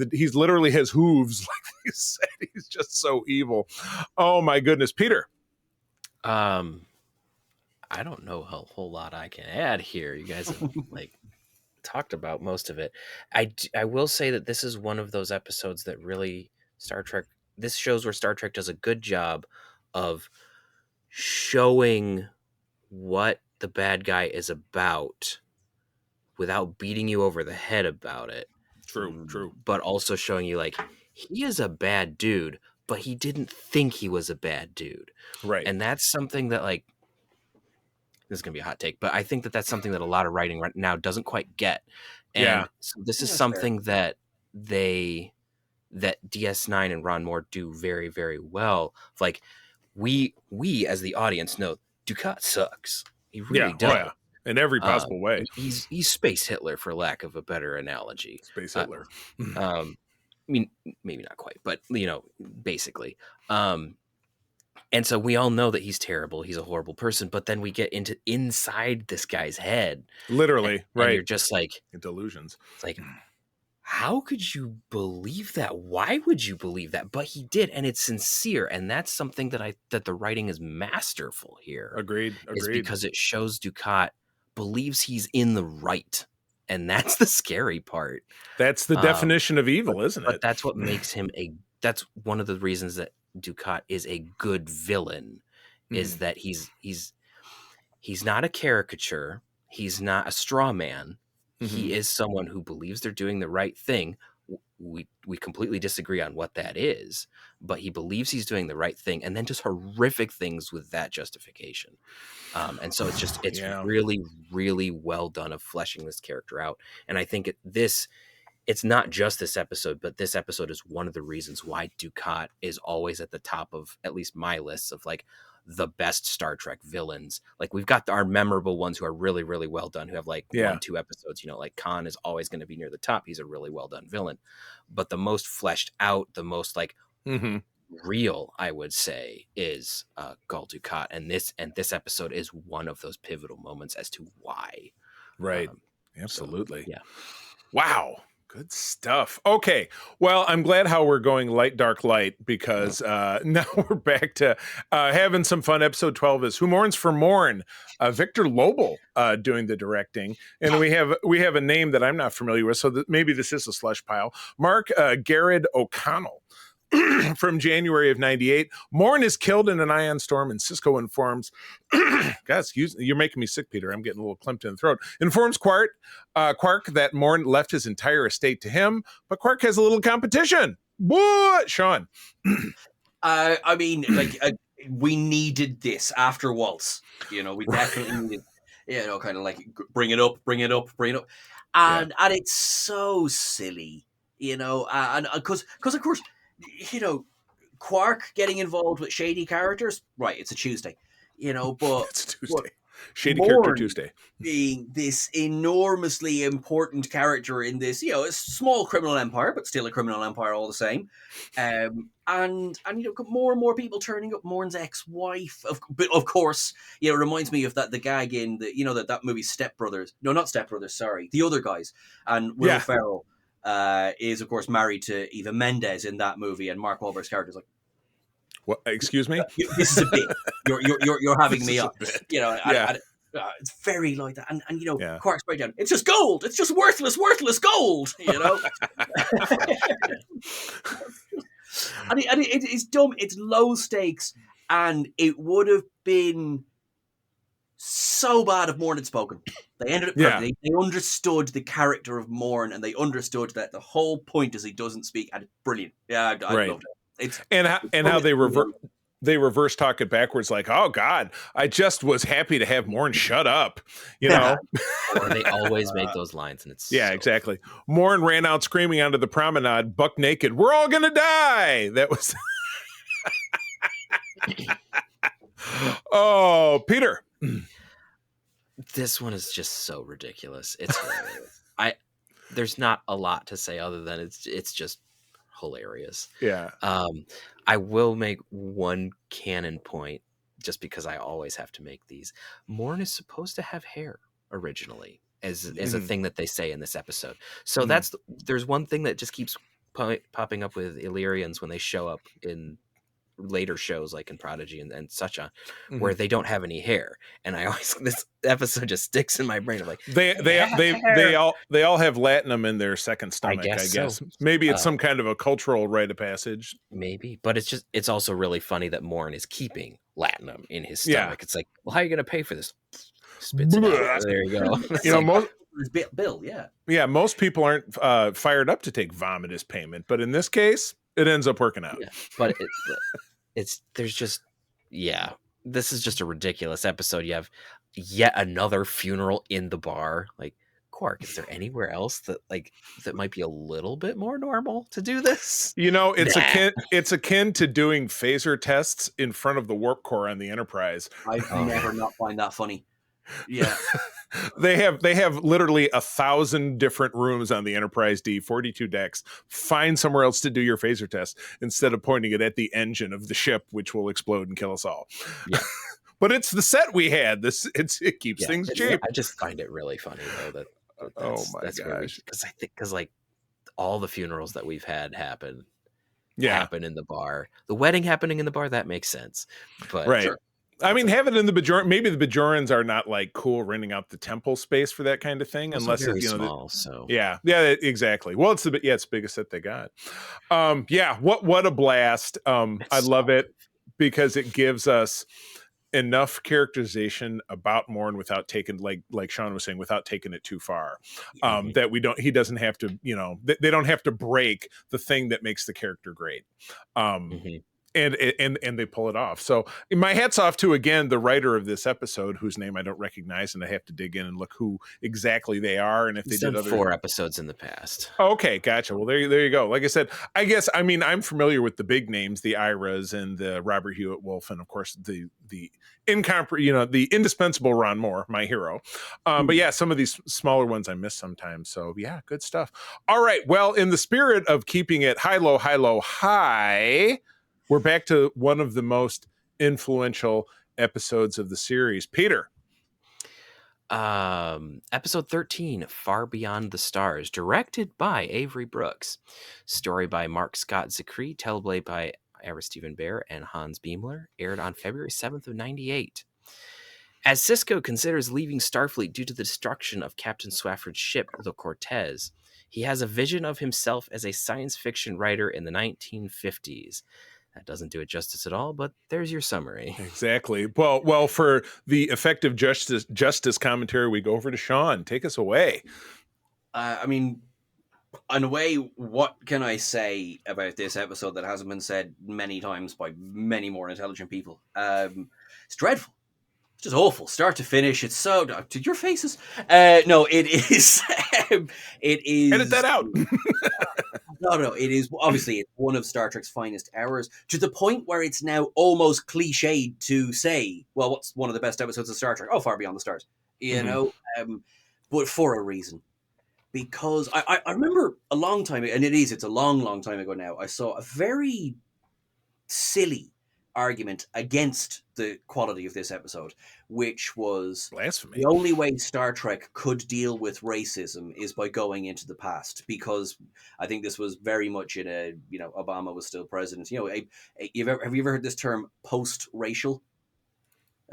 his hooves. Like you said, he's just so evil. Oh my goodness. Peter. I don't know a whole lot I can add here. You guys have talked about most of it. I will say that this is one of those episodes that really this shows where Star Trek does a good job of showing what the bad guy is about without beating you over the head about it. True. But also showing you like he is a bad dude, but he didn't think he was a bad dude. Right. And that's something that, like, this is going to be a hot take, but I think that that's something that a lot of writing right now doesn't quite get. And so this is something that DS9 and Ron Moore do very, very well. Like we as the audience know Dukat sucks. He really does. Oh, yeah. In every possible way. He's Space Hitler, for lack of a better analogy. Space Hitler. I mean, maybe not quite, but basically. And so we all know that he's terrible. He's a horrible person. But then we get inside this guy's head. Literally, right. And you're just like... delusions. It's like, how could you believe that? Why would you believe that? But he did, and it's sincere. And that's something that the writing is masterful here. Agreed. Is because it shows Dukat believes he's in the right. And that's the scary part. That's the definition of evil, isn't it? But that's what makes him that's one of the reasons that Dukat is a good villain, is that he's not a caricature. He's not a straw man. He is someone who believes they're doing the right thing. We completely disagree on what that is, but he believes he's doing the right thing, and then just horrific things with that justification. And so it's really, really well done of fleshing this character out. And I think it's not just this episode, but this episode is one of the reasons why Dukat is always at the top of at least my lists of like the best Star Trek villains. Like we've got our memorable ones who are really, really well done, who have like 1-2 episodes, like Khan is always going to be near the top. He's a really well done villain, but the most fleshed out, the most like real, I would say, is Gul Dukat. And this episode is one of those pivotal moments as to why. Right. Absolutely. So, yeah. Wow. Good stuff. Okay. Well, I'm glad how we're going light, dark, light, because now we're back to having some fun. Episode 12 is Who Mourns for Morn? Victor Lobel doing the directing. And we have a name that I'm not familiar with, so maybe this is a slush pile. Mark Garrett O'Connell. From January of 98. Morn is killed in an ion storm, and Cisco informs, God, excuse me, you're making me sick, Peter. I'm getting a little clumped in the throat. Informs Quark that Morn left his entire estate to him, but Quark has a little competition. What, Sean? I mean, like, we needed this after Waltz. We definitely needed, kind of like bring it up. And it's so silly, and because of course, Quark getting involved with shady characters, right? It's a Tuesday, but it's a Tuesday. Shady Character Tuesday. Being this enormously important character in this, a small criminal empire, but still a criminal empire all the same. And more and more people turning up. Morn's ex-wife, of course, it reminds me of the gag in the that movie Step Brothers. No, not Step Brothers. Sorry, The Other Guys. And Will Ferrell is of course married to Eva Mendes in that movie, and Mark Wahlberg's character is like, what? Excuse me? This is a bit. You're having me up. It's very like that. And Quark's breakdown. It's just gold. It's just worthless gold. And it's dumb. It's low stakes, and it would have been so bad if Morn had spoken. They ended up they understood the character of Morn, and they understood that the whole point is he doesn't speak, and it's brilliant. I loved it. How they reverse talk it backwards, like, oh God, I just was happy to have Morn shut up, Or they always make those lines, and it's exactly. Morn ran out screaming onto the promenade, buck naked. We're all gonna die. That was oh, Peter. This one is just so ridiculous. It's hilarious. There's not a lot to say other than it's just hilarious. Yeah. I will make one canon point just because I always have to make these. Morn is supposed to have hair originally as a thing that they say in this episode. So there's one thing that just keeps popping up with Illyrians when they show up in later shows like in Prodigy and such on, Mhm. where they don't have any hair, and I always this episode just sticks in my brain. I'm like, They all have latinum in their second stomach. I guess guess so. maybe it's some kind of a cultural rite of passage. Maybe, but it's also really funny that Morn is keeping latinum in his Yeah. stomach. It's like, well, how are you going to pay for this? Spits it out. There you go. You know, most Bill, yeah. Yeah, most people aren't fired up to take vomit as payment, but in this case, it ends up working out. Yeah, but there's just, yeah, this is just a ridiculous episode. You have yet another funeral in the bar. Like, Quark, is there anywhere else that might be a little bit more normal to do this? You know, it's akin to doing phaser tests in front of the warp core on the Enterprise. I've never not find that funny. Yeah. They have literally 1,000 different rooms on the Enterprise D, 42 decks. Find somewhere else to do your phaser test instead of pointing it at the engine of the ship, which will explode and kill us all. Yeah. But it's the set we had. It keeps things cheap. I just find it really funny though that's gosh, because like all the funerals that we've had happen in the bar. The wedding happening in the bar, that makes sense. But right. Sure. I mean, have it in the Bajoran. Maybe the Bajorans are not like cool renting out the temple space for that kind of thing, unless very it's small. So yeah, exactly. Well, it's it's the biggest set they got. What a blast! I love it because it gives us enough characterization about Morn without taking like Sean was saying, without taking it too far. That he doesn't have to, they don't have to break the thing that makes the character great. And they pull it off. So my hat's off to, again, the writer of this episode, whose name I don't recognize, and I have to dig in and look who exactly they are. And if He's they did done other 4 episodes in the past. Okay, gotcha. Well, there you go. Like I said, I'm familiar with the big names, the Iras and the Robert Hewitt Wolf, and of course the indispensable Ron Moore, my hero. But yeah, some of these smaller ones I miss sometimes. So yeah, good stuff. All right. Well, in the spirit of keeping it high, low, high, low, high, we're back to one of the most influential episodes of the series. Peter. Episode 13, Far Beyond the Stars, directed by Avery Brooks. Story by Mark Scott Zicree, teleplay by Ira Stephen Bear and Hans Beimler, aired on February 7th of 98. As Sisko considers leaving Starfleet due to the destruction of Captain Swafford's ship, the Cortez, he has a vision of himself as a science fiction writer in the 1950s. That doesn't do it justice at all, but there's your summary. Exactly. Well, for the effective justice commentary, we go over to Sean. Take us away. In a way, what can I say about this episode that hasn't been said many times by many more intelligent people? It's dreadful. It's just awful, start to finish. It's so... Did your faces? No, it is... it is... Edit that out. No, it is... Obviously, it's one of Star Trek's finest hours, to the point where it's now almost cliched to say, well, what's one of the best episodes of Star Trek? Oh, Far Beyond the Stars. You know? But for a reason. Because I remember a long time ago, and it's a long, long time ago now, I saw a very silly argument against the quality of this episode, which was blasphemy. The only way Star Trek could deal with racism is by going into the past, because I think this was very much in a, Obama was still president. Have you ever heard this term post-racial?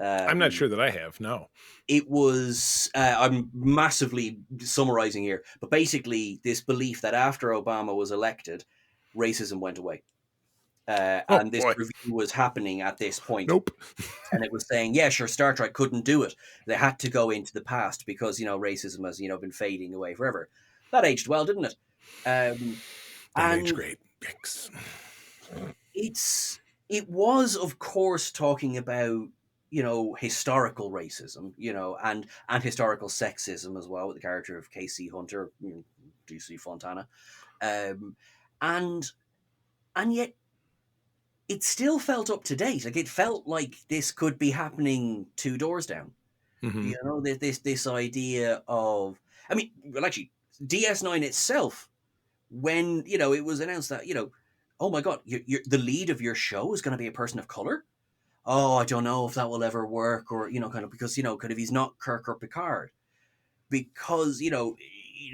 I'm not sure that I have. No. It was, I'm massively summarizing here, but basically this belief that after Obama was elected, racism went away. And this review was happening at this point. Nope. And it was saying, yeah, sure, Star Trek couldn't do it. They had to go into the past because, racism has, been fading away forever. That aged well, didn't it? That aged great. Thanks. It was, of course, talking about, historical racism, and historical sexism as well, with the character of K.C. Hunter, D.C. Fontana. And yet, it still felt up to date. Like, it felt like this could be happening 2 doors down. This idea of... actually, DS9 itself, when, it was announced that, oh my God, you're, the lead of your show is going to be a person of color? Oh, I don't know if that will ever work, or, because, kind of he's not Kirk or Picard. Because,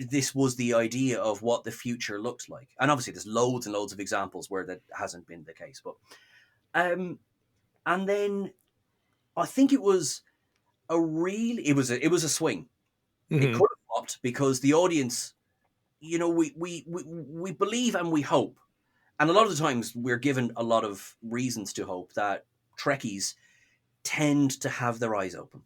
this was the idea of what the future looked like. And obviously there's loads and loads of examples where that hasn't been the case. But And then I think it was it was a swing. It Mhm. could have flopped because the audience, we believe and we hope. And a lot of the times we're given a lot of reasons to hope that Trekkies tend to have their eyes open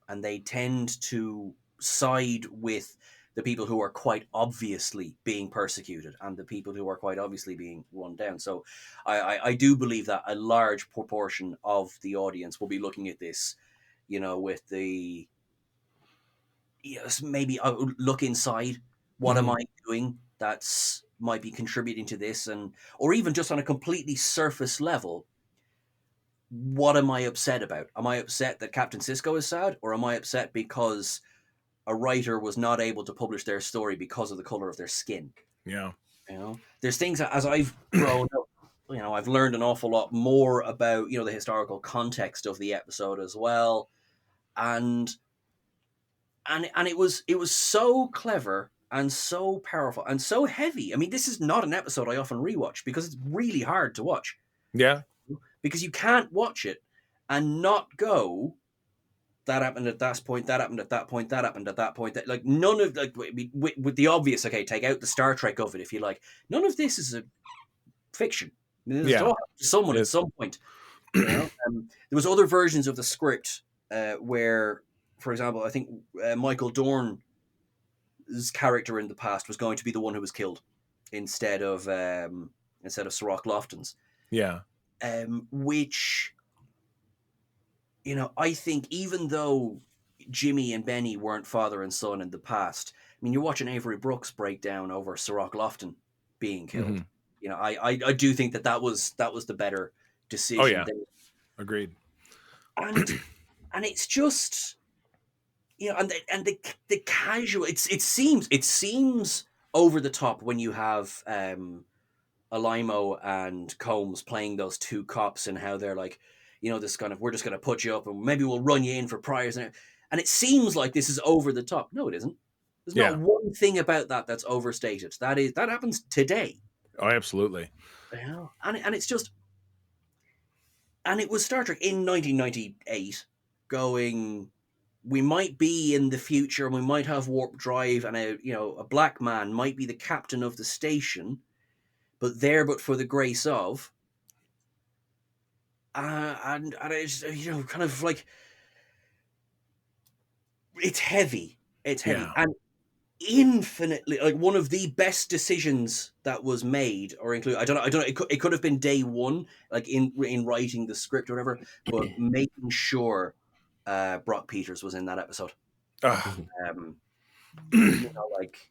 and they tend to side with the people who are quite obviously being persecuted and the people who are quite obviously being run down. So I do believe that a large proportion of the audience will be looking at this, with the, yes, maybe I would look inside. What am Mhm. I doing that's might be contributing to this, and or even just on a completely surface level, what am I upset about? Am I upset that Captain Cisco is sad, or am I upset because a writer was not able to publish their story because of the color of their skin? Yeah. There's things that as I've grown up, I've learned an awful lot more about the historical context of the episode as well, and it was so clever and so powerful and so heavy. I mean, this is not an episode I often rewatch because it's really hard to watch Yeah. because you can't watch it and not go, that happened at that point, that happened at that point, that happened at that point. That, like, none of, like, with the obvious. Okay, take out the Star Trek of it if you like. None of this is a fiction. I mean, this Yeah. all happened to someone at It, some point. There was other versions of the script where, for example, I think Michael Dorn's character in the past was going to be the one who was killed instead of Sirach Lofton's, yeah. which, I think even though Jimmy and Benny weren't father and son in the past, I mean, you're watching Avery Brooks break down over Sirach Lofton being killed. Mhm. I do think that was the better Oh decision yeah. there. Agreed. and and it's just, and the casual, it seems over the top when you have Alimo and Combs playing those two cops and how they're like, this kind of, we're just going to put you up and maybe we'll run you in for priors, and it seems like this is over the top. No, it isn't. There's not Yeah. one thing about that that's overstated. That happens today. Oh, absolutely. And it's just, and it was Star Trek in 1998 going, we might be in the future and we might have warp drive, and a black man might be the captain of the station, but for the grace of, and it's, kind of like, it's heavy Yeah. and infinitely, like, one of the best decisions that was made or included. I don't know, it could have been day one, like in writing the script or whatever, but making sure Brock Peters was in that episode. Ah. um like,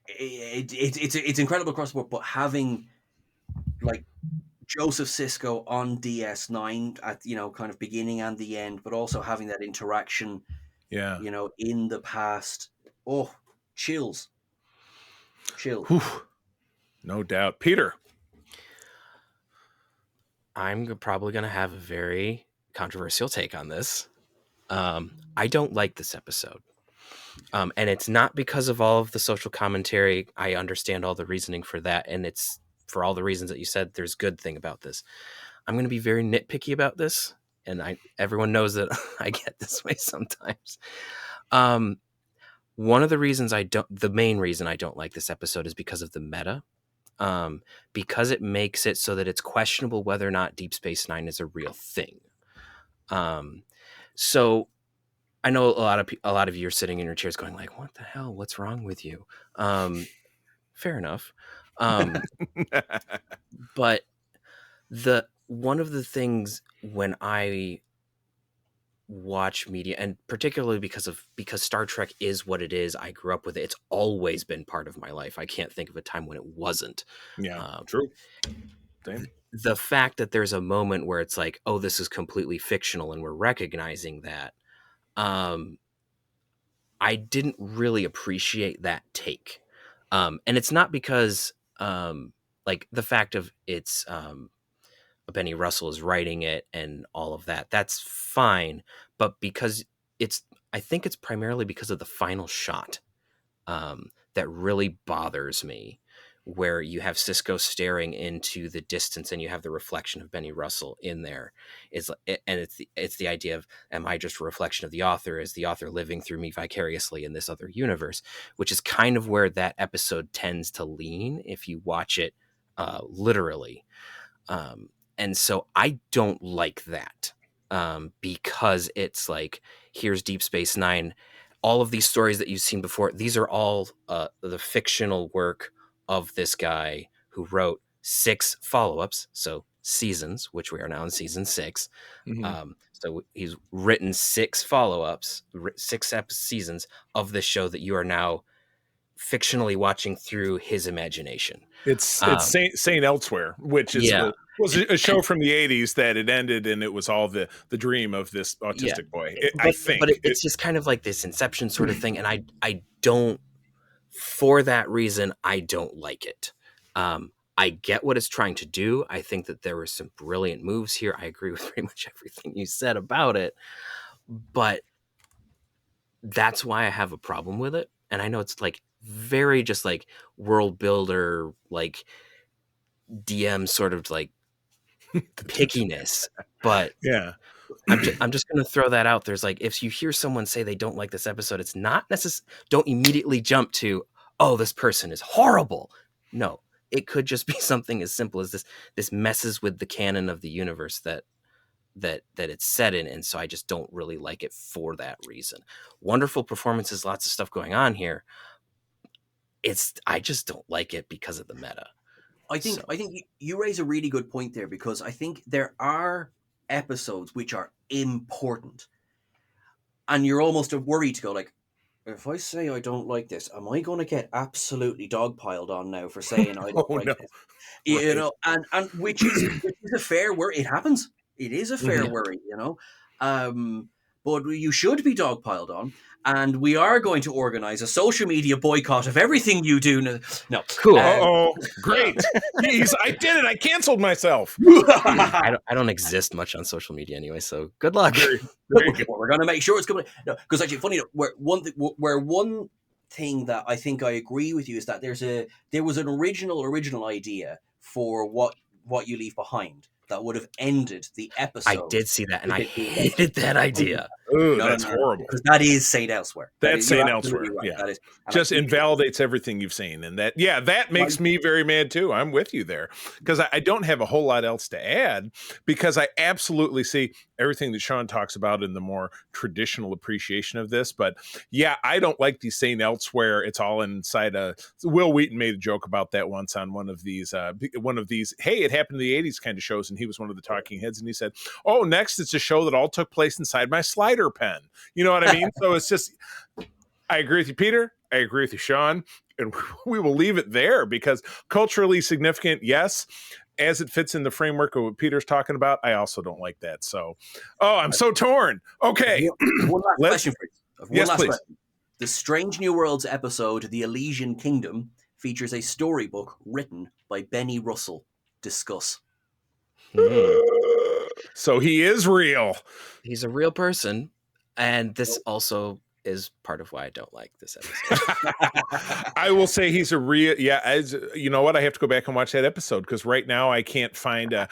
it's incredible across the board, but having, like, Joseph Sisko on DS9 at, kind of beginning and the end, but also having that interaction, Yeah. in the past. Oh, chills. Whew. No doubt. Peter. I'm probably going to have a very controversial take on this. I don't like this episode. And it's not because of all of the social commentary. I understand all the reasoning for that. And it's for all the reasons that you said. There's good thing about this. I'm going to be very nitpicky about this. And everyone knows that I get this way sometimes. One of the reasons the main reason I don't like this episode is because of the meta. Because it makes it so that it's questionable whether or not Deep Space Nine is a real thing. So I know a lot of you are sitting in your chairs going like, "What the hell? What's wrong with you?" Fair enough. But one of the things when I watch media, and particularly because Star Trek is what it is, I grew up with it. It's always been part of my life. I can't think of a time when it wasn't. Yeah. True. Same. The fact that there's a moment where it's like, oh, this is completely fictional, and we're recognizing that. I didn't really appreciate that take. And it's not because, like, the fact of it's Benny Russell is writing it and all of that. That's fine. But because I think it's primarily because of the final shot that really bothers me, where you have Cisco staring into the distance and you have the reflection of Benny Russell in there. And it's the idea of, am I just a reflection of the author? Is the author living through me vicariously in this other universe? Which is kind of where that episode tends to lean if you watch it literally. And so I don't like that because it's like, here's Deep Space Nine. All of these stories that you've seen before, these are all the fictional work of this guy who wrote 6 follow-ups, so seasons, which we are now in season 6. Mhm. So he's written 6 follow-ups, 6 seasons of this show that you are now fictionally watching through his imagination. It's Saint Elsewhere, which is Yeah. was a show from the 80s that it ended, and it was all the dream of this autistic boy. I think. But it's just kind of like this Inception sort of thing, and I don't, for that reason, I don't like it. I get what it's trying to do. I think that there were some brilliant moves here. I agree with pretty much everything you said about it, but that's why I have a problem with it. And I know it's like very just like world builder, like DM sort of like pickiness, but Yeah. I'm just going to throw that out. There's like, if you hear someone say they don't like this episode, it's not necessarily, don't immediately jump to, oh, this person is horrible. No, it could just be something as simple as this messes with the canon of the universe that it's set in. And so I just don't really like it for that reason. Wonderful performances, lots of stuff going on here. I just don't like it because of the meta. I think you raise a really good point there, because I think there are episodes which are important, and you're almost worried to go like, if I say I don't like this, am I going to get absolutely dogpiled on now for saying I don't like this? You Right. know, and which is a fair worry. It happens. It is a fair Mhm. worry, you know. But you should be dogpiled on, and we are going to organize a social media boycott of everything you do. No, Cool. Uh-oh. Great. Jeez, I did it. I canceled myself. I don't exist much on social media anyway, so good luck. Very good. We're going to make sure it's coming. No, because actually, funny, one thing that I think I agree with you is that there was an original idea for what you leave behind that would have ended the episode. I did see that, and I hated that idea. Ooh, that's horrible. Because that is Saint Elsewhere. That's Saint Elsewhere. Right. Yeah. That is, just invalidates everything you've seen. And that makes me very mad too. I'm with you there, because I don't have a whole lot else to add, because I absolutely see everything that Sean talks about in the more traditional appreciation of this. But yeah, I don't like these Saint Elsewhere. It's all inside Will Wheaton made a joke about that once on one of these, hey, it happened in the 80s kind of shows. And he was one of the talking heads. And he said, oh, next it's a show that all took place inside my slider pen. You know what I mean? So it's just, I agree with you, Peter. I agree with you, Sean. And we will leave it there, because culturally significant, yes. As it fits in the framework of what Peter's talking about, I also don't like that. So, I'm so torn. Okay. One last question for you. Yes, please. Question. The Strange New Worlds episode, The Elysian Kingdom, features a storybook written by Benny Russell. Discuss. So he is real. He's a real person, and this also is part of why I don't like this episode. I will say he's a real, as you know what, I have to go back and watch that episode, because right now I can't find a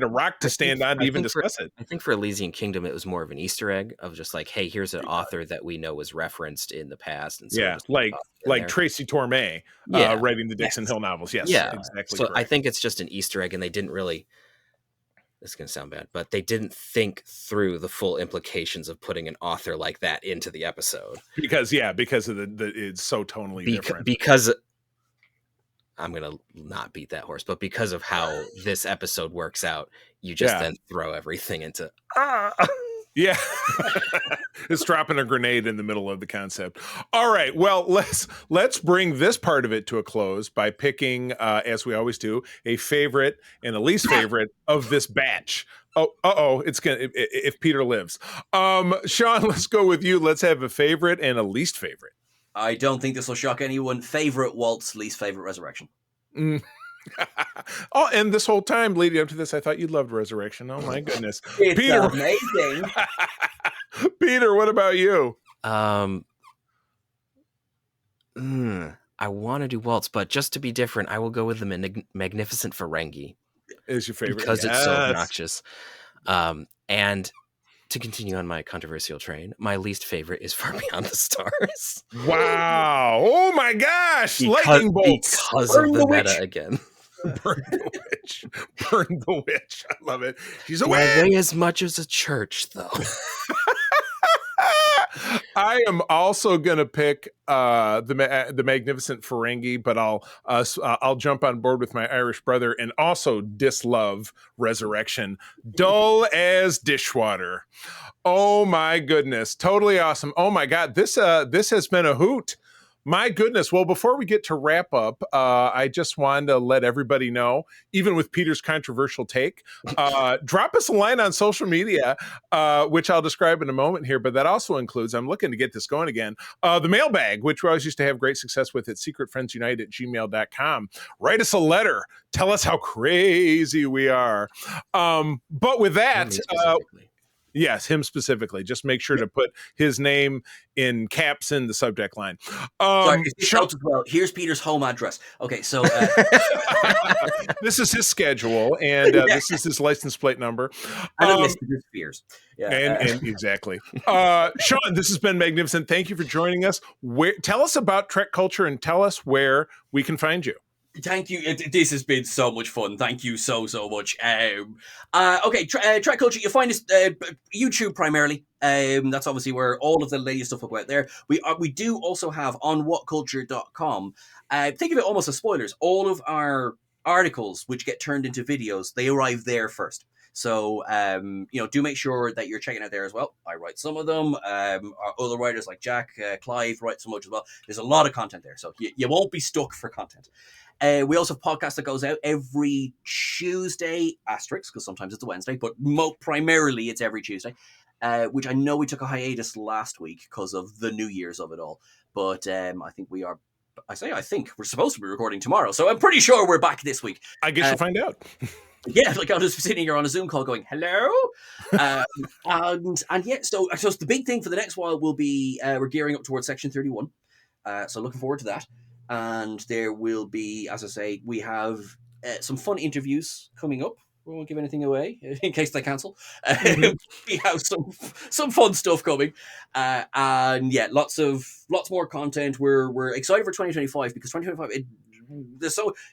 rock to stand on to even discuss it. I think for Elysian Kingdom, it was more of an Easter egg of just like, hey, here's an author that we know was referenced in the past, and so like Tracy Torme, writing the Dixon Hill novels. Yes, exactly. So correct. I think it's just an Easter egg, and they didn't really. This is going to sound bad, but they didn't think through the full implications of putting an author like that into the episode. Because of the it's so tonally different. Because I'm going to not beat that horse, but because of how this episode works out, you just then throw everything into Yeah. It's dropping a grenade in the middle of the concept. All right. Well, let's bring this part of it to a close by picking, as we always do, a favorite and a least favorite of this batch. It's gonna if Peter lives. Sean, let's go with you. Let's have a favorite and a least favorite. I don't think this will shock anyone. Favorite Waltz, least favorite Resurrection. And this whole time leading up to this, I thought you loved Resurrection. Oh my goodness. It's Peter, amazing. Peter, what about you? I I want to do Waltz, but just to be different, I will go with the Magnificent Ferengi Is your favorite? because it's so Yes. obnoxious. And to continue on my controversial train, my least favorite is Far Beyond the Stars. Wow. Oh my gosh. Lightning bolts. Because Burn of the the witch. meta again. Burn the witch. Burn the witch. I love it. She's a Do I witch. weigh as much as a church, though? I am also going to pick the Magnificent Ferengi, but I'll jump on board with my Irish brother and also dislove Resurrection. Dull as dishwater. Oh my goodness, totally awesome. Oh my god, this has been a hoot. My goodness. Well, before we get to wrap up, I just wanted to let everybody know, even with Peter's controversial take, drop us a line on social media, which I'll describe in a moment here. But that also includes, I'm looking to get this going again, the mailbag, which we always used to have great success with at secretfriendsunite@gmail.com. Write us a letter. Tell us how crazy we are. But with that, yes, him specifically. Just make sure to put his name in caps in the subject line. Sorry, if this helps as well, here's Peter's home address. Okay, so this is his schedule, and this is his license plate number. And a list of his fears. Yeah, and exactly. Sean, this has been magnificent. Thank you for joining us. Tell us about Trek culture and tell us where we can find you. Thank you. This has been so much fun. Thank you so much. Okay, Trek culture. You'll find us YouTube primarily. That's obviously where all of the latest stuff will go out there. We do also have on whatculture.com. Think of it almost as spoilers. All of our articles, which get turned into videos, they arrive there first. So, do make sure that you're checking out there as well. I write some of them. Our other writers like Jack, Clive write so much as well. There's a lot of content there, so you won't be stuck for content. We also have a podcast that goes out every Tuesday, asterisk, because sometimes it's a Wednesday, but primarily it's every Tuesday, which I know we took a hiatus last week because of the New Year's of it all. But I think I think we're supposed to be recording tomorrow, so I'm pretty sure we're back this week. I guess you'll find out. Yeah, like I'm just sitting here on a Zoom call going, hello? And yeah, so the big thing for the next while will be we're gearing up towards Section 31. So looking forward to that. And there will be, as I say, we have some fun interviews coming up. We won't give anything away in case they cancel. We have some fun stuff coming, and yeah, lots more content. We're excited for 2025 because 2025.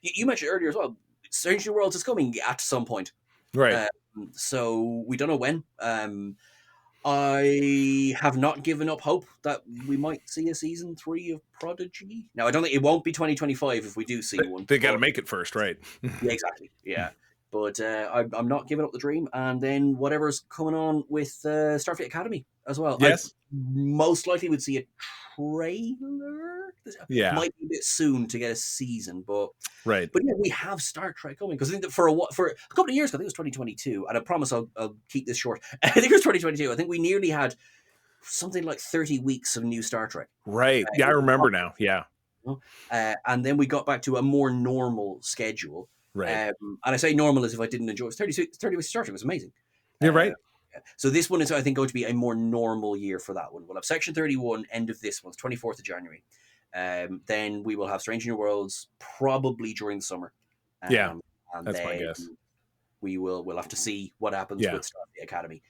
You mentioned earlier as well. Strange New Worlds is coming at some point, right? So we don't know when. I have not given up hope that we might see a season 3 of Prodigy. Now, I don't think it won't be 2025 if we do see one. They got to make it first, right? Yeah, exactly. Yeah. But I'm not giving up the dream. And then whatever's coming on with Starfleet Academy as well. Yes. I most likely would see a trailer. Yeah. Might be a bit soon to get a season, but right. But yeah, we have Star Trek coming because I think that for a couple of years ago, I think it was 2022, and I promise I'll keep this short. I think it was 2022. I think we nearly had something like 30 weeks of new Star Trek. Right. Yeah, I remember now. Yeah. And then we got back to a more normal schedule. Right. And I say normal as if I didn't enjoy it. 30 weeks of Star Trek was amazing. You're right. So this one is, I think, going to be a more normal year for that one. We'll have Section 31, end of this one, 24th of January. Then we will have Strange New Worlds probably during the summer. Yeah, and that's then my guess. We'll have to see what happens with Starfleet Academy.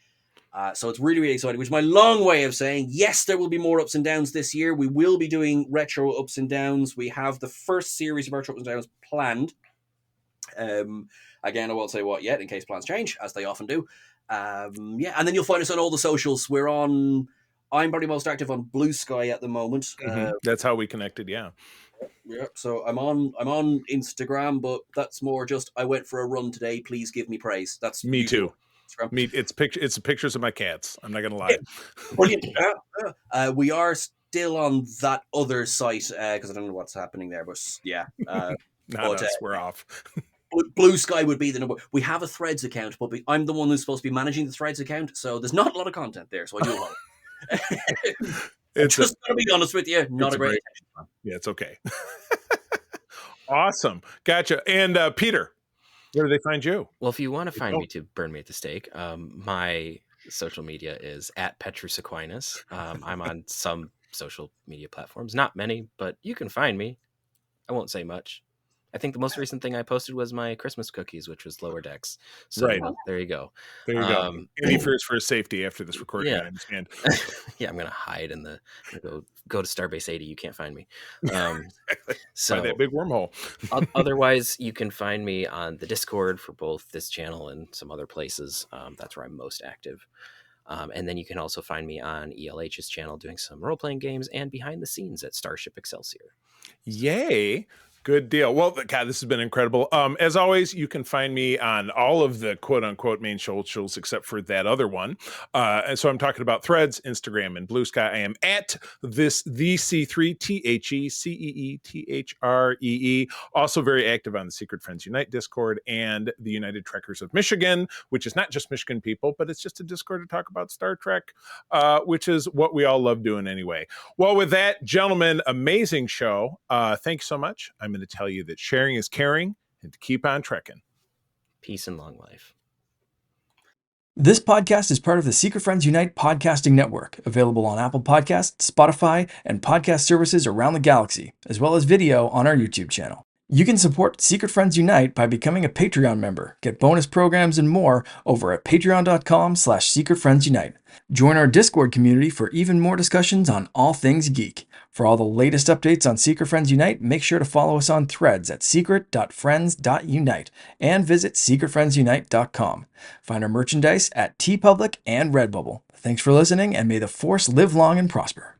So it's really, really exciting, which is my long way of saying, yes, there will be more ups and downs this year. We will be doing retro ups and downs. We have the first series of retro ups and downs planned. Again, I won't say what yet in case plans change, as they often do. And then you'll find us on all the socials. I'm probably most active on Blue Sky at the moment. That's how we connected. Yeah. Yeah. So I'm on Instagram, but that's more just I went for a run today. Please give me praise. That's me too. It's pictures of my cats. I'm not gonna lie. Brilliant. We are still on that other site because I don't know what's happening there, but yeah. We're off. Blue Sky would be the number. We have a Threads account, but I'm the one who's supposed to be managing the Threads account, so there's not a lot of content there. So I do a lot. It's just gonna be honest with you, not a great attention plan. Yeah, it's okay. Awesome, gotcha. And Peter, where do they find you? Well, if you want to find me to burn me at the stake, my social media is at Petrus Aquinas. I'm on some social media platforms, not many, but you can find me. I won't say much. I think the most recent thing I posted was my Christmas cookies, which was Lower Decks. So Right. there you go. There you go. Any fears for his safety after this recording, Yeah. I understand. Yeah, I'm gonna hide in the go to Starbase 80. You can't find me. So by that big wormhole. Otherwise, you can find me on the Discord for both this channel and some other places. That's where I'm most active. And then you can also find me on ELH's channel doing some role-playing games and behind the scenes at Starship Excelsior. Yay. Good deal. Well, God, this has been incredible. As always, you can find me on all of the quote unquote main socials except for that other one. And so I'm talking about Threads, Instagram, and Blue Sky. I am at the C3 TheCeeThree. Also very active on the Secret Friends Unite Discord and the United Trekkers of Michigan, which is not just Michigan people, but it's just a Discord to talk about Star Trek, which is what we all love doing anyway. Well, with that, gentlemen, amazing show. Thank you so much. I'm going to tell you that sharing is caring and to keep on trekking. Peace and long life. This podcast is part of the Secret Friends Unite podcasting network, available on Apple Podcasts, Spotify, and podcast services around the galaxy, as well as video on our YouTube channel. You can support Secret Friends Unite by becoming a Patreon member, get bonus programs and more over at patreon.com/secretfriendsunite. Join our Discord community for even more discussions on all things geek. For all the latest updates on Secret Friends Unite, make sure to follow us on Threads at secret.friends.unite and visit secretfriendsunite.com. Find our merchandise at TeePublic and Redbubble. Thanks for listening, and may the Force live long and prosper.